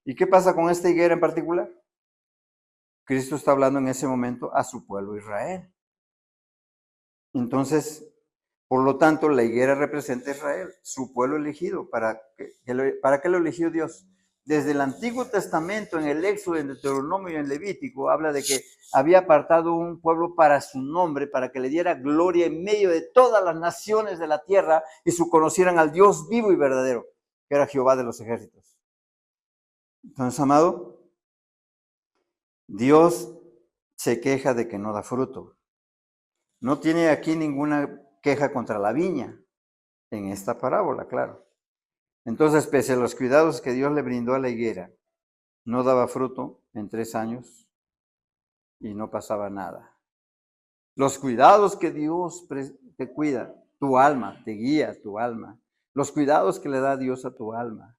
¿Y qué pasa con esta higuera en particular? Cristo está hablando en ese momento a su pueblo Israel. Entonces, por lo tanto, la higuera representa a Israel, su pueblo elegido. ¿Para qué lo eligió Dios? Desde el Antiguo Testamento, en el Éxodo, en Deuteronomio y en Levítico, habla de que había apartado un pueblo para su nombre, para que le diera gloria en medio de todas las naciones de la tierra y su conocieran al Dios vivo y verdadero, que era Jehová de los ejércitos. Entonces, amado, Dios se queja de que no da fruto. No tiene aquí ninguna queja contra la viña, en esta parábola, claro. Entonces, pese a los cuidados que Dios le brindó a la higuera, no daba fruto en 3 años y no pasaba nada. Los cuidados que Dios te cuida, tu alma, te guía tu alma. Los cuidados que le da Dios a tu alma.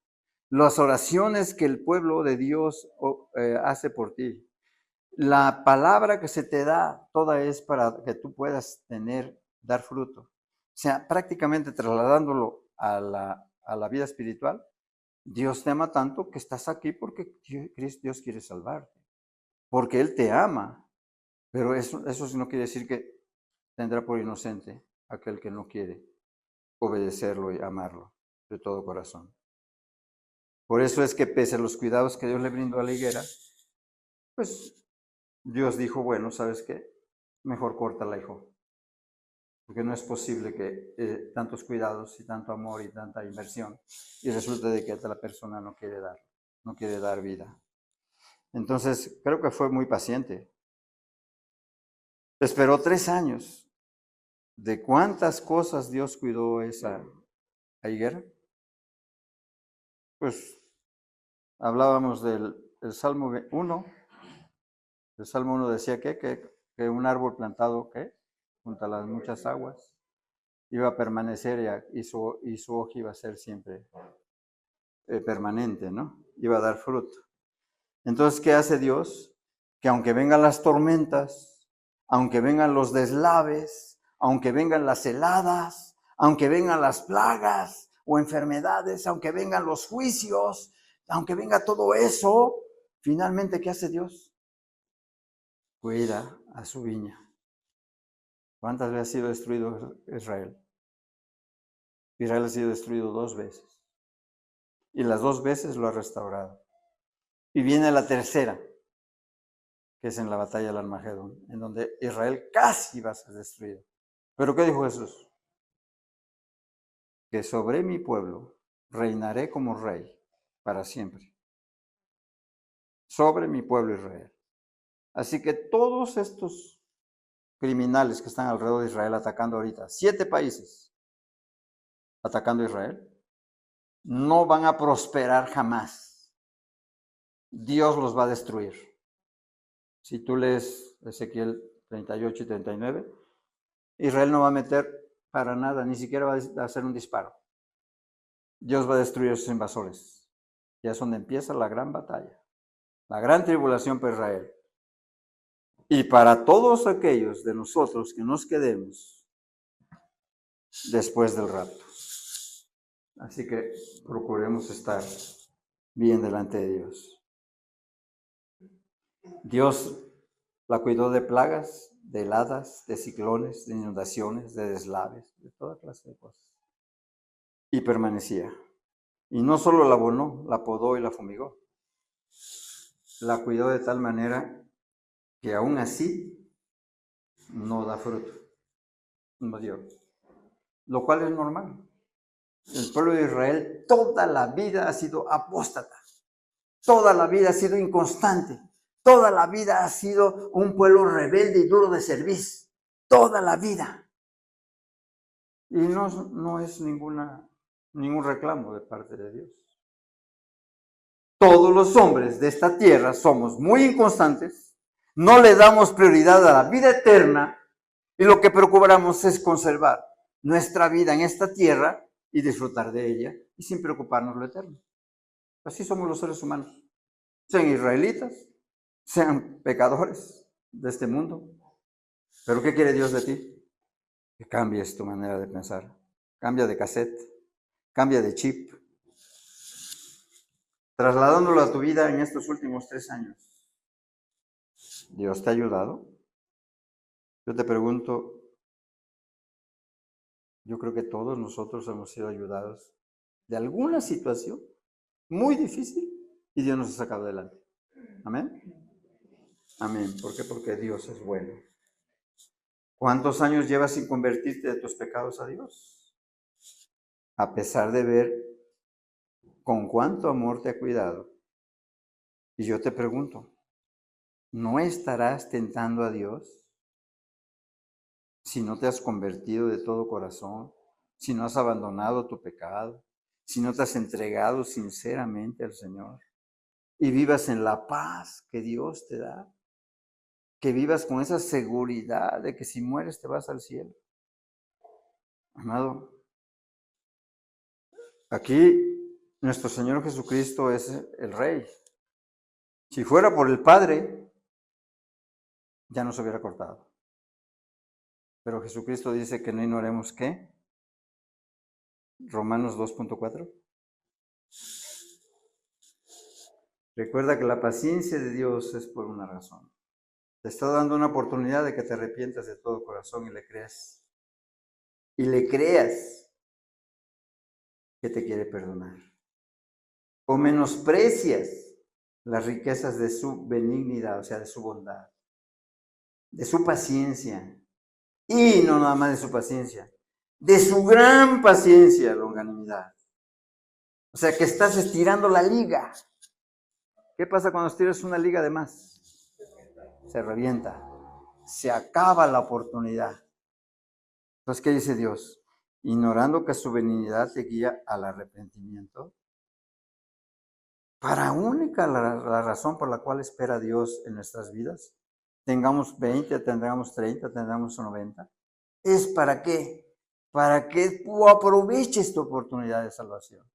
Las oraciones que el pueblo de Dios hace por ti. La palabra que se te da, toda es para que tú puedas dar fruto. O sea, prácticamente trasladándolo a la vida espiritual, Dios te ama tanto que estás aquí porque Dios quiere salvarte, porque Él te ama. Pero eso no quiere decir que tendrá por inocente aquel que no quiere obedecerlo y amarlo de todo corazón. Por eso es que pese a los cuidados que Dios le brindó a la higuera, pues Dios dijo, bueno, ¿sabes qué? Mejor córtala, hijo. Porque no es posible que tantos cuidados y tanto amor y tanta inversión y resulte de que la persona no quiere dar vida. Entonces, creo que fue muy paciente. Esperó 3 años. ¿De cuántas cosas Dios cuidó esa higuera? Pues hablábamos del Salmo 1. El Salmo 1 decía que un árbol plantado junto a las muchas aguas iba a permanecer y su hoja iba a ser siempre permanente, ¿no? Iba a dar fruto. Entonces, ¿qué hace Dios? Que aunque vengan las tormentas, aunque vengan los deslaves, aunque vengan las heladas, aunque vengan las plagas o enfermedades, aunque vengan los juicios, aunque venga todo eso, finalmente, ¿qué hace Dios? Cuida a su viña. ¿Cuántas veces ha sido destruido Israel? Israel ha sido destruido 2 veces. Y las 2 veces lo ha restaurado. Y viene la tercera, que es en la batalla del Armagedón, en donde Israel casi va a ser destruido. ¿Pero qué dijo Jesús? Que sobre mi pueblo reinaré como rey para siempre. Sobre mi pueblo Israel. Así que todos estos criminales que están alrededor de Israel atacando ahorita, 7 países atacando a Israel, no van a prosperar jamás. Dios los va a destruir. Si tú lees Ezequiel 38 y 39, Israel no va a meter para nada, ni siquiera va a hacer un disparo. Dios va a destruir a sus invasores. Y es donde empieza la gran batalla, la gran tribulación para Israel. y para todos aquellos de nosotros que nos quedemos después del rapto. Así que procuremos estar bien delante de Dios. Dios la cuidó de plagas, de heladas, de ciclones, de inundaciones, de deslaves, de toda clase de cosas. Y permanecía. Y no solo la abonó, la podó y la fumigó. La cuidó de tal manera que aún así no da fruto. No dio. Lo cual es normal. El pueblo de Israel toda la vida ha sido apóstata. Toda la vida ha sido inconstante. Toda la vida ha sido un pueblo rebelde y duro de servicio. Toda la vida. Y no es ningún reclamo de parte de Dios. Todos los hombres de esta tierra somos muy inconstantes, no le damos prioridad a la vida eterna y lo que procuramos es conservar nuestra vida en esta tierra y disfrutar de ella y sin preocuparnos lo eterno. Así somos los seres humanos, sean israelitas, sean pecadores de este mundo. ¿Pero qué quiere Dios de ti? Que cambies tu manera de pensar, cambia de cassette, cambia de chip, trasladándolo a tu vida en estos últimos 3 años. ¿Dios te ha ayudado? Yo te pregunto, yo creo que todos nosotros hemos sido ayudados de alguna situación muy difícil y Dios nos ha sacado adelante. Amén. Amén. ¿Por qué? Porque Dios es bueno. ¿Cuántos años llevas sin convertirte de tus pecados a Dios? A pesar de ver con cuánto amor te ha cuidado. Y yo te pregunto, ¿no estarás tentando a Dios si no te has convertido de todo corazón, si no has abandonado tu pecado, si no te has entregado sinceramente al Señor y vivas en la paz que Dios te da? Que vivas con esa seguridad de que si mueres te vas al cielo. Amado, aquí nuestro Señor Jesucristo es el Rey. Si fuera por el Padre, ya nos hubiera cortado. Pero Jesucristo dice que no ignoremos ¿qué? Romanos 2.4. Recuerda que la paciencia de Dios es por una razón. Te está dando una oportunidad de que te arrepientas de todo corazón y le creas. Y le creas que te quiere perdonar. O menosprecias las riquezas de su benignidad, o sea, de su bondad, de su paciencia. Y no nada más de su paciencia, de su gran paciencia, longanimidad. O sea, que estás estirando la liga. ¿Qué pasa cuando estiras una liga de más? Se revienta. Se acaba la oportunidad. Entonces, ¿qué dice Dios? Ignorando que su benignidad te guía al arrepentimiento. Para única la razón por la cual espera Dios en nuestras vidas, tengamos 20, tendremos 30, tendremos 90, ¿es para qué? Para que tú aproveches tu oportunidad de salvación.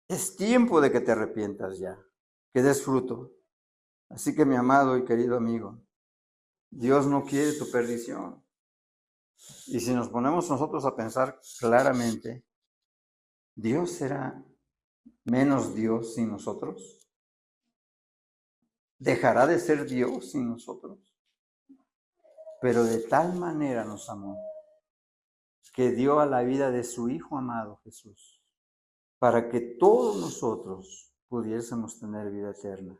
Es tiempo de que te arrepientas ya, que des fruto. Así que mi amado y querido amigo, Dios no quiere tu perdición. Y si nos ponemos nosotros a pensar claramente, ¿Dios será menos Dios sin nosotros? ¿Dejará de ser Dios sin nosotros? Pero de tal manera nos amó que dio a la vida de su Hijo amado Jesús, para que todos nosotros pudiésemos tener vida eterna.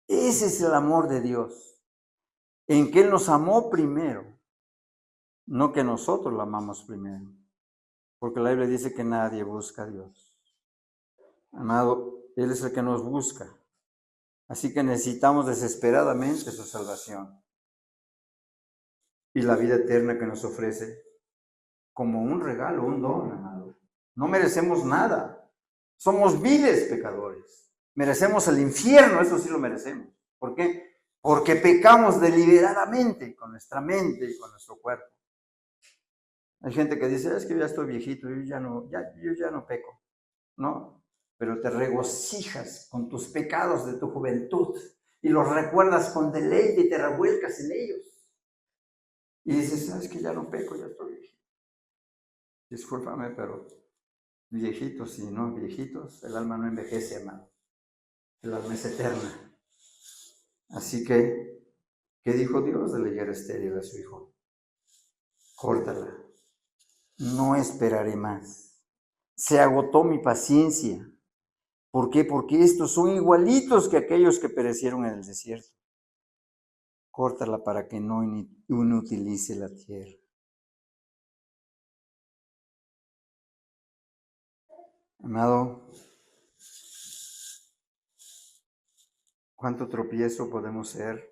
Ese es el amor de Dios, en que Él nos amó primero, no que nosotros lo amamos primero, porque la Biblia dice que nadie busca a Dios. Amado, Él es el que nos busca, así que necesitamos desesperadamente su salvación y la vida eterna que nos ofrece como un regalo, un don, amado. No merecemos nada. Somos viles pecadores. Merecemos el infierno, eso sí lo merecemos. ¿Por qué? Porque pecamos deliberadamente con nuestra mente y con nuestro cuerpo. Hay gente que dice, es que ya estoy viejito, yo ya no peco. No, pero te regocijas con tus pecados de tu juventud y los recuerdas con deleite y te revuelcas en ellos. Y dices, ¿sabes que ya no peco, ya estoy viejito? Discúlpame, pero viejitos y no viejitos, el alma no envejece, hermano. El alma es eterna. Así que, ¿qué dijo Dios de la higuera estéril a su hijo? Córtala. No esperaré más. Se agotó mi paciencia. ¿Por qué? Porque estos son igualitos que aquellos que perecieron en el desierto. Córtala para que no inutilice la tierra. Amado, ¿cuánto tropiezo podemos ser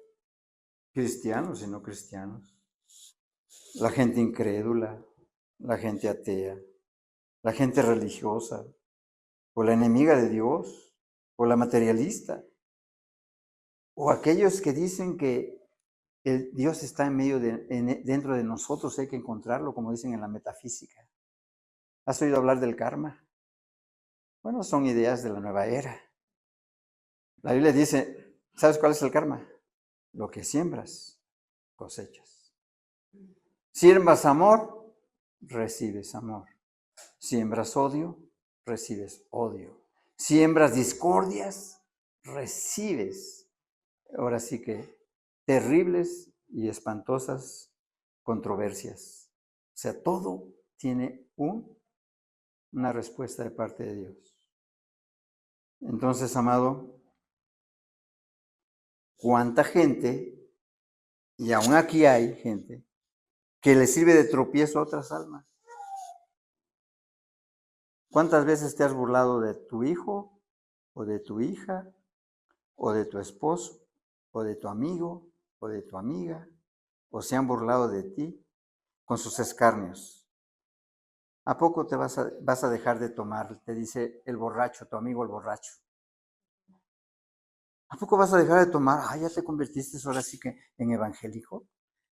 cristianos y no cristianos? La gente incrédula, la gente atea, la gente religiosa, o la enemiga de Dios, o la materialista, o aquellos que dicen que Dios está dentro de nosotros, hay que encontrarlo, como dicen en la metafísica. ¿Has oído hablar del karma? Bueno, son ideas de la nueva era. La Biblia dice, ¿sabes cuál es el karma? Lo que siembras, cosechas. Siembras amor, recibes amor. Siembras odio, recibes odio. Siembras discordias, recibes, ahora sí que, terribles y espantosas controversias. O sea, todo tiene una respuesta de parte de Dios. Entonces, amado, ¿cuánta gente, y aún aquí hay gente, que le sirve de tropiezo a otras almas? ¿Cuántas veces te has burlado de tu hijo, o de tu hija, o de tu esposo, o de tu amigo, o de tu amiga, o se han burlado de ti con sus escarnios? ¿A poco te vas a dejar de tomar? Te dice el borracho, tu amigo el borracho. ¿A poco vas a dejar de tomar? Ah, ya te convertiste ahora sí que en evangélico.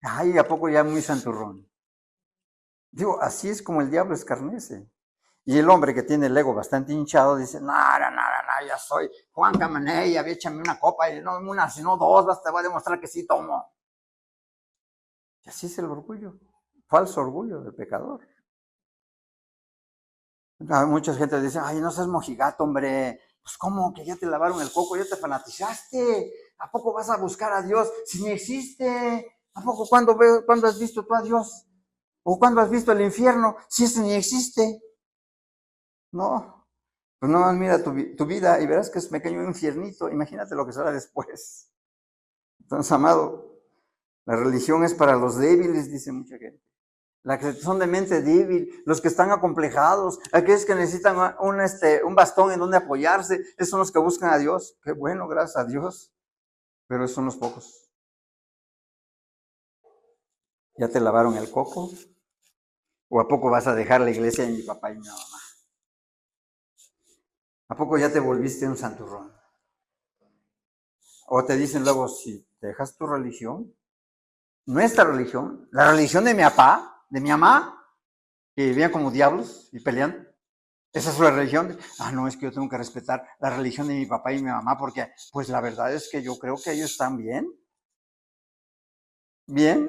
Ay, ¿a poco ya muy santurrón? Digo, así es como el diablo escarnece. Y el hombre que tiene el ego bastante hinchado dice, no, ya soy Juan Camané, y échame una copa, y no una, sino dos, te voy a demostrar que sí tomo. Y así es el orgullo, falso orgullo del pecador. Mucha gente dice, ay, no seas mojigato, hombre. Pues, ¿cómo? Que ya te lavaron el coco, ya te fanatizaste. ¿A poco vas a buscar a Dios si ni existe? ¿A poco cuándo has visto tú a Dios? ¿O cuándo has visto el infierno si ese ni existe? No. Pues no, mira tu vida y verás que es pequeño infiernito. Imagínate lo que será después. Entonces, amado, la religión es para los débiles, dice mucha gente. Las que son de mente débil, los que están acomplejados, aquellos que necesitan un bastón en donde apoyarse, esos son los que buscan a Dios. Qué bueno, gracias a Dios, pero esos son los pocos. ¿Ya te lavaron el coco? ¿O a poco vas a dejar la iglesia de mi papá y mi mamá? ¿A poco ya te volviste un santurrón? O te dicen luego, si dejas tu religión, nuestra religión, la religión de mi papá, de mi mamá, que vivían como diablos y peleando. Esa es su religión. Ah, no, es que yo tengo que respetar la religión de mi papá y mi mamá porque, pues la verdad es que yo creo que ellos están bien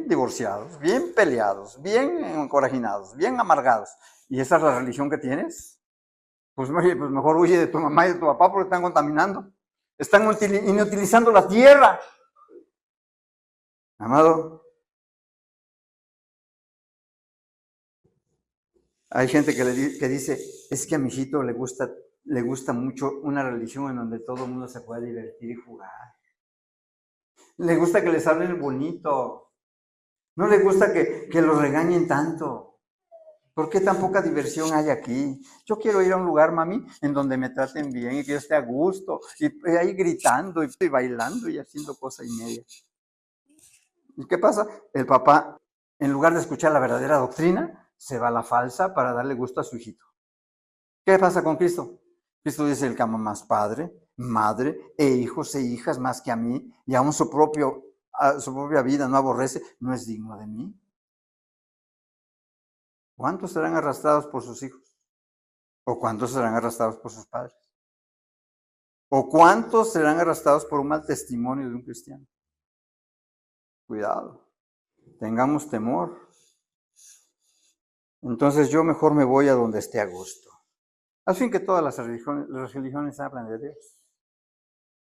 divorciados, bien peleados, bien encorajinados, bien amargados. ¿Y esa es la religión que tienes? Pues, oye, pues mejor huye de tu mamá y de tu papá porque están contaminando. Están inutilizando la tierra. Amado, hay gente que dice, es que a mi hijito le gusta mucho una religión en donde todo el mundo se pueda divertir y jugar. Le gusta que les hablen bonito. No le gusta que los regañen tanto. ¿Por qué tan poca diversión hay aquí? Yo quiero ir a un lugar, mami, en donde me traten bien y que yo esté a gusto. Y ahí gritando y bailando y haciendo cosa y media. ¿Y qué pasa? El papá, en lugar de escuchar la verdadera doctrina, se va a la falsa para darle gusto a su hijito. ¿Qué pasa con Cristo? Cristo dice, el que ama más padre, madre e hijos e hijas más que a mí, y aún su propia vida no aborrece, no es digno de mí. ¿Cuántos serán arrastrados por sus hijos? ¿O cuántos serán arrastrados por sus padres? ¿O cuántos serán arrastrados por un mal testimonio de un cristiano? Cuidado, tengamos temor. Entonces yo mejor me voy a donde esté a gusto. Al fin que todas las religiones hablan de Dios.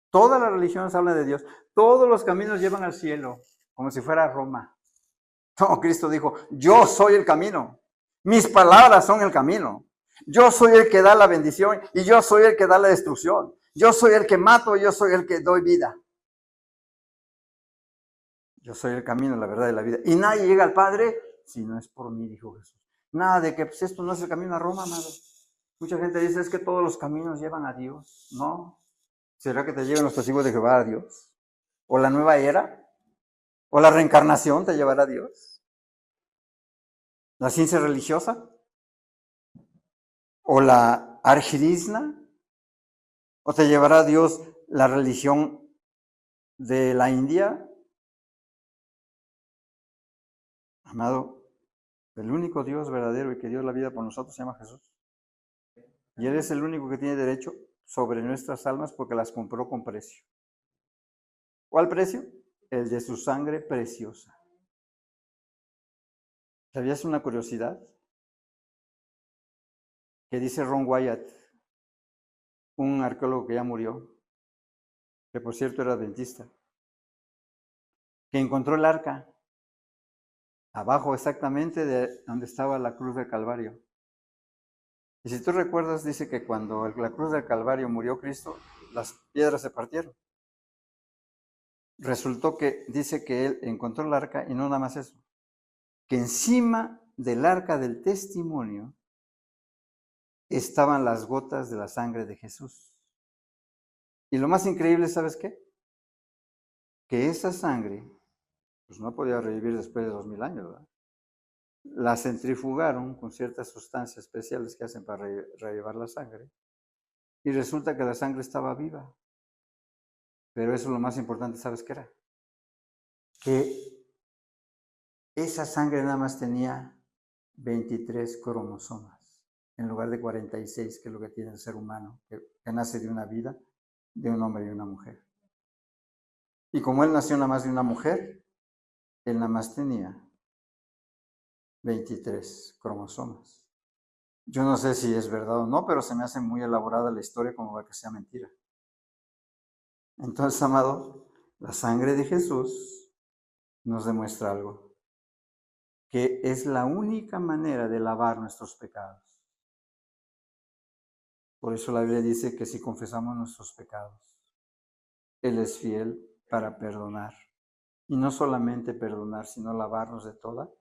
Todas las religiones hablan de Dios. Todos los caminos llevan al cielo, como si fuera Roma. No, Cristo dijo, yo soy el camino. Mis palabras son el camino. Yo soy el que da la bendición y yo soy el que da la destrucción. Yo soy el que mato, yo soy el que doy vida. Yo soy el camino, la verdad y la vida. Y nadie llega al Padre si no es por mí, dijo Jesús. Nada de que pues, esto no es el camino a Roma, amado. Mucha gente dice, es que todos los caminos llevan a Dios. No. ¿Será que te llevan los testigos de Jehová a Dios? ¿O la nueva era? ¿O la reencarnación te llevará a Dios? ¿La ciencia religiosa? ¿O la argirisna? ¿O te llevará a Dios la religión de la India? Amado, el único Dios verdadero y que dio la vida por nosotros se llama Jesús. Y Él es el único que tiene derecho sobre nuestras almas porque las compró con precio. ¿Cuál precio? El de su sangre preciosa. ¿Sabías una curiosidad? Que dice Ron Wyatt, un arqueólogo que ya murió, que por cierto era adventista, que encontró el arca abajo exactamente de donde estaba la cruz del Calvario. Y si tú recuerdas, dice que cuando la cruz del Calvario murió Cristo, las piedras se partieron. Resultó que dice que él encontró el arca y no nada más eso, que encima del arca del testimonio estaban las gotas de la sangre de Jesús. Y lo más increíble, ¿sabes qué? Que esa sangre, pues no podía revivir después de 2000 años, ¿verdad? La centrifugaron con ciertas sustancias especiales que hacen para revivar la sangre. Y resulta que la sangre estaba viva. Pero eso es lo más importante, ¿sabes qué era? Que esa sangre nada más tenía 23 cromosomas, en lugar de 46, que es lo que tiene el ser humano, que nace de una vida, de un hombre y una mujer. Y como él nació nada más de una mujer, él nada más tenía 23 cromosomas. Yo no sé si es verdad o no, pero se me hace muy elaborada la historia como para que sea mentira. Entonces, amado, la sangre de Jesús nos demuestra algo, que es la única manera de lavar nuestros pecados. Por eso la Biblia dice que si confesamos nuestros pecados, Él es fiel para perdonar. Y no solamente perdonar, sino lavarnos de toda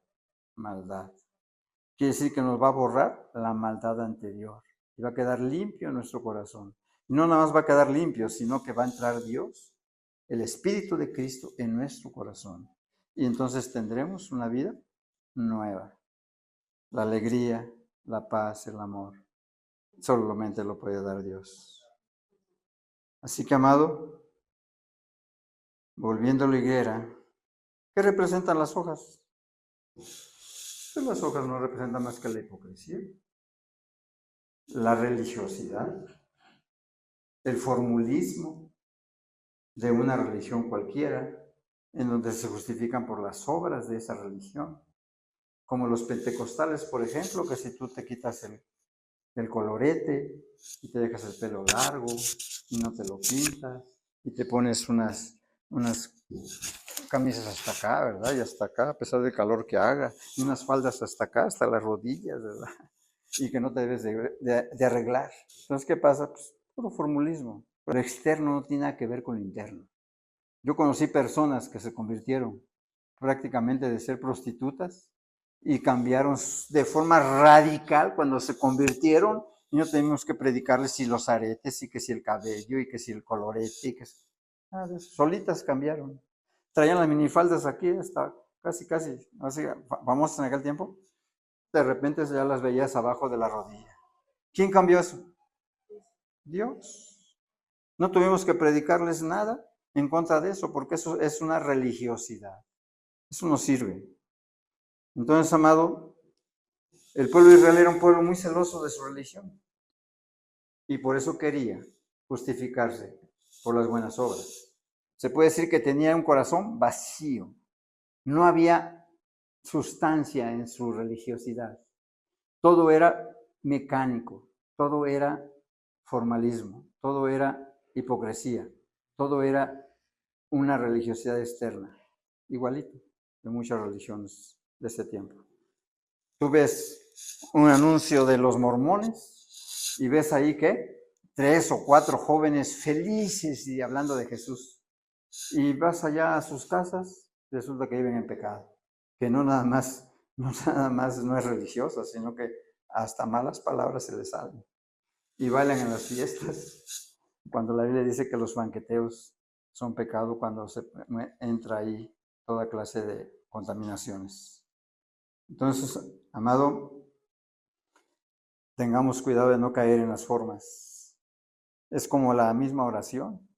maldad. Quiere decir que nos va a borrar la maldad anterior y va a quedar limpio en nuestro corazón. Y no nada más va a quedar limpio, sino que va a entrar Dios, el Espíritu de Cristo, en nuestro corazón. Y entonces tendremos una vida nueva. La alegría, la paz, el amor. Solamente lo puede dar Dios. Así que, amado, volviendo a la higuera, ¿qué representan las hojas? Pues las hojas no representan más que la hipocresía, la religiosidad, el formulismo de una religión cualquiera, en donde se justifican por las obras de esa religión, como los pentecostales, por ejemplo, que si tú te quitas el colorete y te dejas el pelo largo y no te lo pintas y te pones unas camisas hasta acá, ¿verdad? Y hasta acá, a pesar del calor que haga, y unas faldas hasta acá, hasta las rodillas, ¿verdad? Y que no te debes de arreglar. Entonces, ¿qué pasa? Pues puro formulismo. Lo externo no tiene nada que ver con lo interno. Yo conocí personas que se convirtieron prácticamente de ser prostitutas y cambiaron de forma radical cuando se convirtieron y no tenemos que predicarles si los aretes y que si el cabello y que si el colorete y que solitas cambiaron. Traían las minifaldas aquí hasta casi, así famosas en aquel tiempo. De repente ya las veías abajo de la rodilla. ¿Quién cambió eso? Dios. No tuvimos que predicarles nada en contra de eso, porque eso es una religiosidad. Eso no sirve. Entonces, amado, el pueblo de Israel era un pueblo muy celoso de su religión. Y por eso quería justificarse por las buenas obras. Se puede decir que tenía un corazón vacío. No había sustancia en su religiosidad. Todo era mecánico, todo era formalismo, todo era hipocresía, todo era una religiosidad externa, igualito de muchas religiones de este tiempo. Tú ves un anuncio de los mormones y ves ahí que 3 o 4 jóvenes felices y hablando de Jesús. Y vas allá a sus casas, resulta que viven en pecado, que no nada más no es religiosa, sino que hasta malas palabras se les salen. Y bailan en las fiestas, cuando la Biblia dice que los banqueteos son pecado, cuando se entra ahí toda clase de contaminaciones. Entonces, amado, tengamos cuidado de no caer en las formas. Es como la misma oración.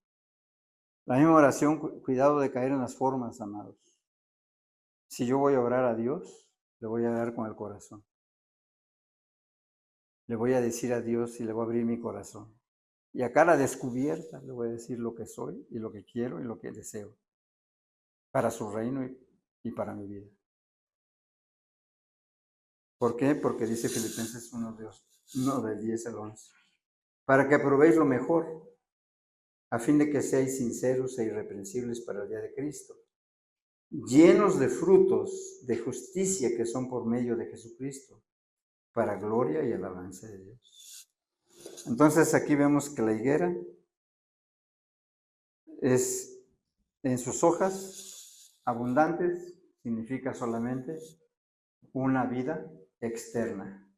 La misma oración, cuidado de caer en las formas, amados. Si yo voy a orar a Dios, le voy a orar con el corazón. Le voy a decir a Dios y le voy a abrir mi corazón. Y a cara descubierta le voy a decir lo que soy y lo que quiero y lo que deseo. Para su reino y para mi vida. ¿Por qué? Porque dice Filipenses 1 del 10 al 11. Para que aprobéis lo mejor, a fin de que seáis sinceros e irreprensibles para el día de Cristo, llenos de frutos de justicia que son por medio de Jesucristo, para gloria y alabanza de Dios. Entonces aquí vemos que la higuera es en sus hojas abundantes, significa solamente una vida externa.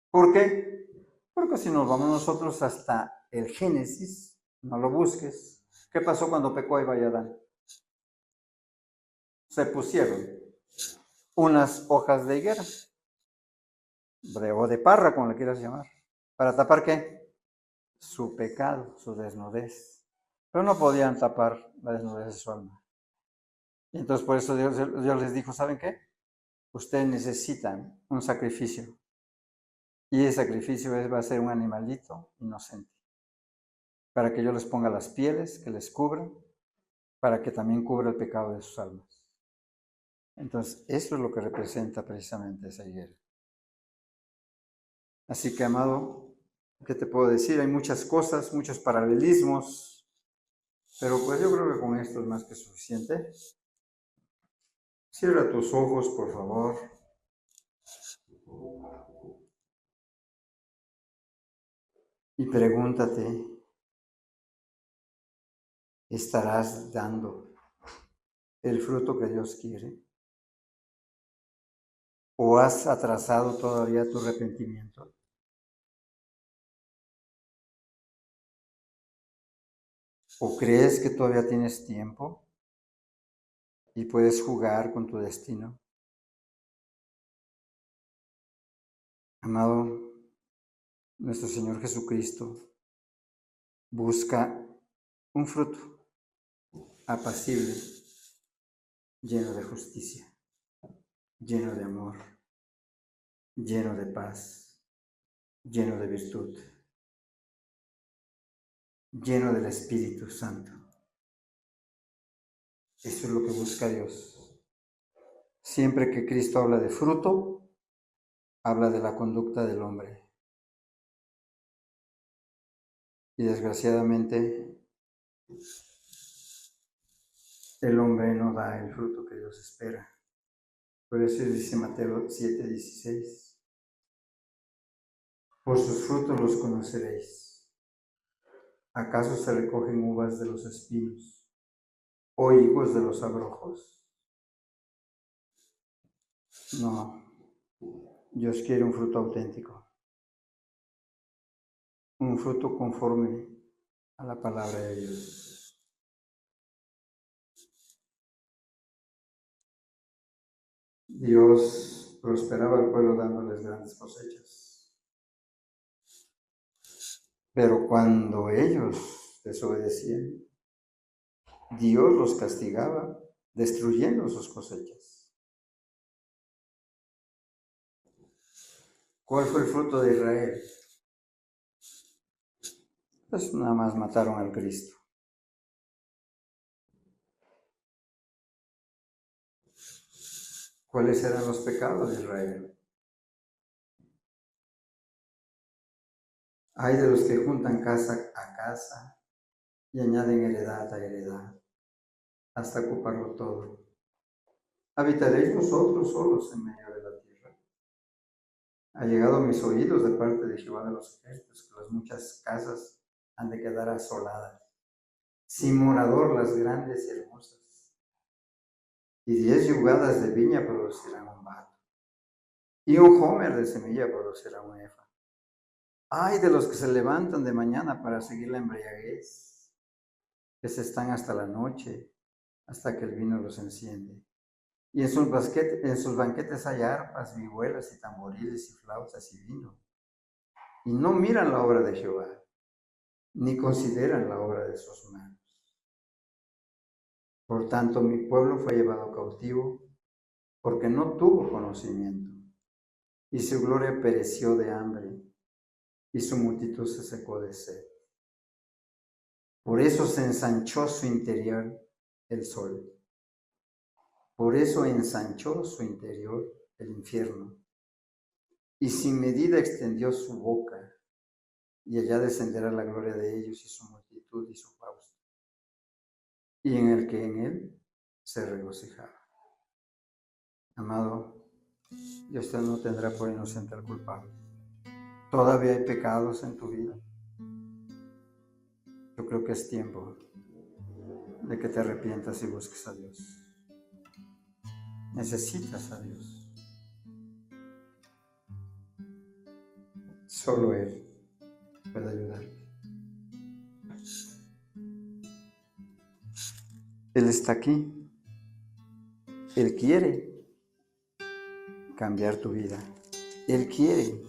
¿Por qué? Porque si nos vamos nosotros hasta el Génesis, no lo busques. ¿Qué pasó cuando pecó Eva y Adán? Se pusieron unas hojas de higuera, o de parra, como le quieras llamar. ¿Para tapar qué? Su pecado, su desnudez. Pero no podían tapar la desnudez de su alma. Y entonces por eso Dios les dijo, ¿saben qué? Ustedes necesitan un sacrificio. Y ese sacrificio va a ser un animalito inocente. Para que yo les ponga las pieles que les cubran, para que también cubra el pecado de sus almas. Entonces, eso es lo que representa precisamente esa higuera. Así que, amado, ¿qué te puedo decir? Hay muchas cosas, muchos paralelismos, pero pues yo creo que con esto es más que suficiente. Cierra tus ojos, por favor. Y pregúntate, ¿estarás dando el fruto que Dios quiere? ¿O has atrasado todavía tu arrepentimiento? ¿O crees que todavía tienes tiempo y puedes jugar con tu destino? Amado, nuestro Señor Jesucristo busca un fruto apacible, lleno de justicia, lleno de amor, lleno de paz, lleno de virtud, lleno del Espíritu Santo. Eso es lo que busca Dios. Siempre que Cristo habla de fruto, habla de la conducta del hombre. Y desgraciadamente, el hombre no da el fruto que Dios espera. Por eso dice Mateo 7:16. Por sus frutos los conoceréis. ¿Acaso se recogen uvas de los espinos o higos de los abrojos? No, Dios quiere un fruto auténtico, un fruto conforme a la palabra de Dios. Dios prosperaba al pueblo dándoles grandes cosechas. Pero cuando ellos desobedecían, Dios los castigaba destruyendo sus cosechas. ¿Cuál fue el fruto de Israel? Entonces nada más mataron al Cristo. ¿Cuáles eran los pecados de Israel? Hay de los que juntan casa a casa y añaden heredad a heredad, hasta ocuparlo todo. ¿Habitaréis vosotros solos en medio de la tierra? Ha llegado a mis oídos de parte de Jehová de los ejércitos que las muchas casas han de quedar asoladas, sin morador las grandes y hermosas. Y 10 yugadas de viña producirán un vato, y un homer de semilla producirá un efa. Ay de los que se levantan de mañana para seguir la embriaguez, que se están hasta la noche, hasta que el vino los enciende. Y en sus banquetes hay arpas, vihuelas y tamboriles y flautas y vino. Y no miran la obra de Jehová, ni consideran la obra de sus manos. Por tanto, mi pueblo fue llevado cautivo, porque no tuvo conocimiento, y su gloria pereció de hambre, y su multitud se secó de sed. Por eso se ensanchó su interior el sol. Por eso ensanchó su interior el infierno, y sin medida extendió su boca, y allá descenderá la gloria de ellos y su multitud y su fausto, y en el que en él se regocijaba. Amado, y usted no tendrá por inocente al culpable. Todavía hay pecados en tu vida. Yo creo que es tiempo de que te arrepientas y busques a Dios. Necesitas a Dios. Solo Él puede ayudarte. Él está aquí. Él quiere cambiar tu vida. Él quiere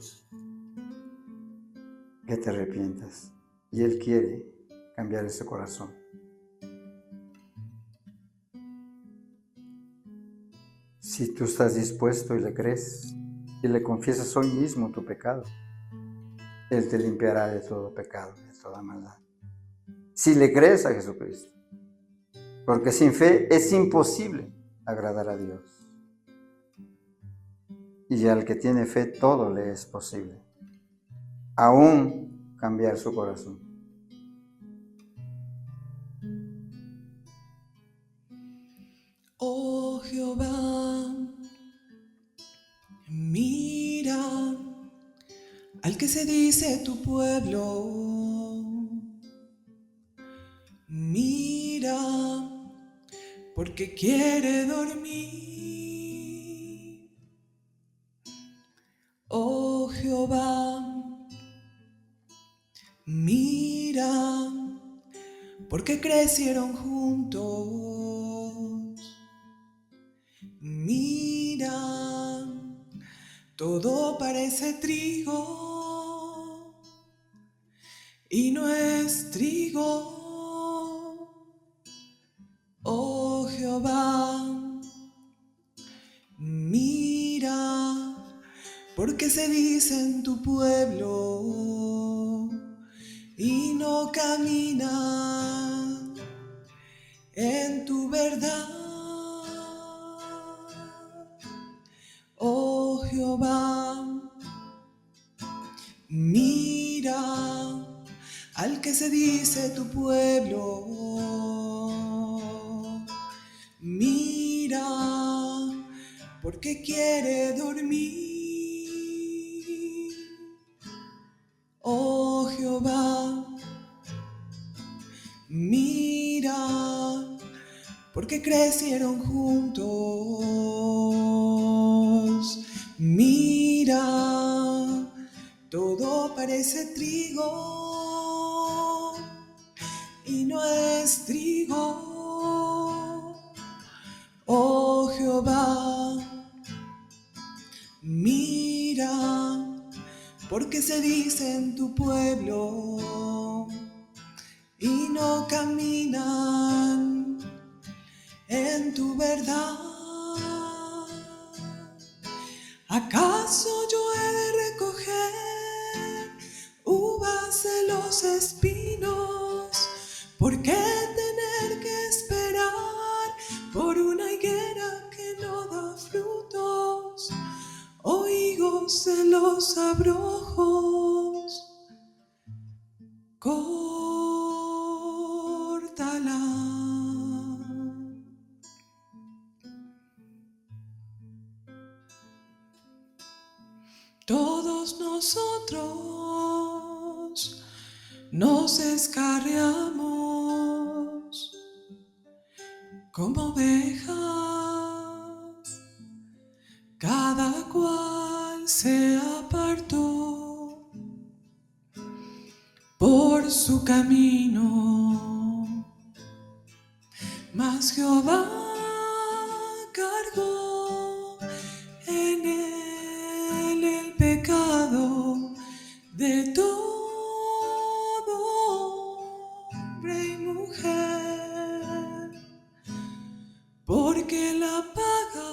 que te arrepientas. Y Él quiere cambiar ese corazón. Si tú estás dispuesto y le crees y le confiesas hoy mismo tu pecado, Él te limpiará de todo pecado, de toda maldad. Si le crees a Jesucristo, porque sin fe es imposible agradar a Dios. Y al que tiene fe todo le es posible, aún cambiar su corazón. Oh Jehová, mira al que se dice tu pueblo. Mira, porque quiere dormir. Oh Jehová, mira, porque crecieron juntos. Mira, todo parece trigo y no es trigo. Oh Jehová, mira, porque se dice en tu pueblo y no camina en tu verdad. Oh Jehová, mira al que se dice tu pueblo. Mira, porque quiere dormir. Oh Jehová, mira, porque crecieron juntos. Mira, todo parece trigo y no es trigo. Oh Jehová, mira, porque se dice en tu pueblo y no caminan en tu verdad. ¿Acaso yo he de recoger uvas de los espinos abrojos, córtala. Todos nosotros nos descarriamos como ovejas, cada cual se apartó por su camino, mas Jehová cargó en él el pecado de todo hombre y mujer, porque la paga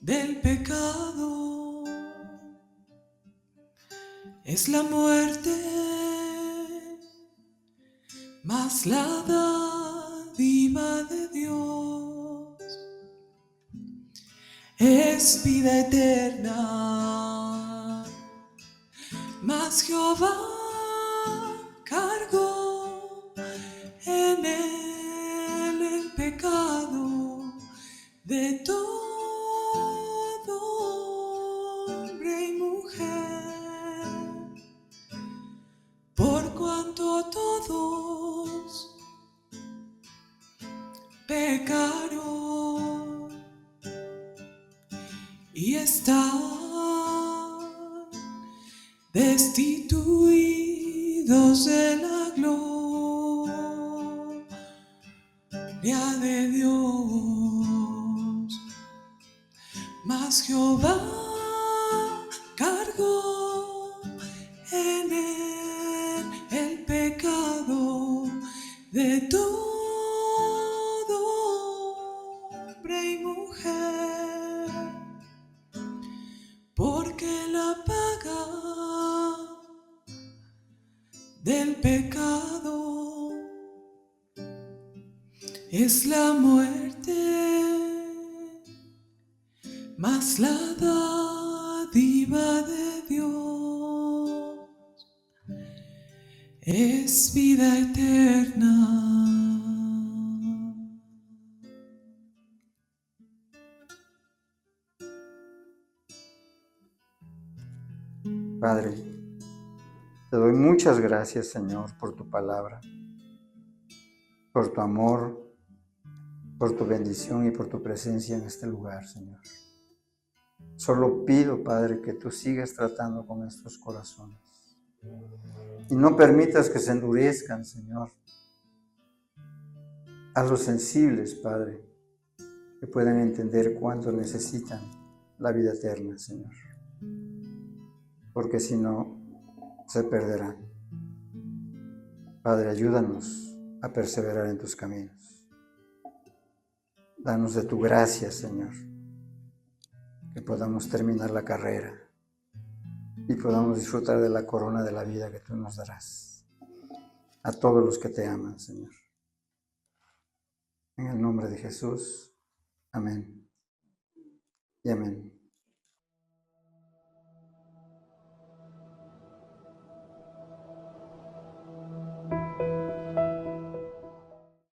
del pecado es la muerte, mas la dádiva de Dios es vida eterna. Mas Jehová cargó en él el pecado de todo hombre y mujer, por cuanto todos pecaron y están destituidos de la gloria de Dios. Mas Jehová cargó en él el pecado de todo hombre y mujer, porque la paga del pecado es la muerte, mas la dádiva de Dios es vida eterna. Padre, te doy muchas gracias, Señor, por tu palabra, por tu amor, por tu bendición y por tu presencia en este lugar, Señor. Solo pido, Padre, que tú sigas tratando con estos corazones y no permitas que se endurezcan, Señor. Hazlos sensibles, Padre, que puedan entender cuánto necesitan la vida eterna, Señor, porque si no, se perderán. Padre, ayúdanos a perseverar en tus caminos. Danos de tu gracia, Señor, que podamos terminar la carrera y podamos disfrutar de la corona de la vida que tú nos darás a todos los que te aman, Señor. En el nombre de Jesús, amén y amén.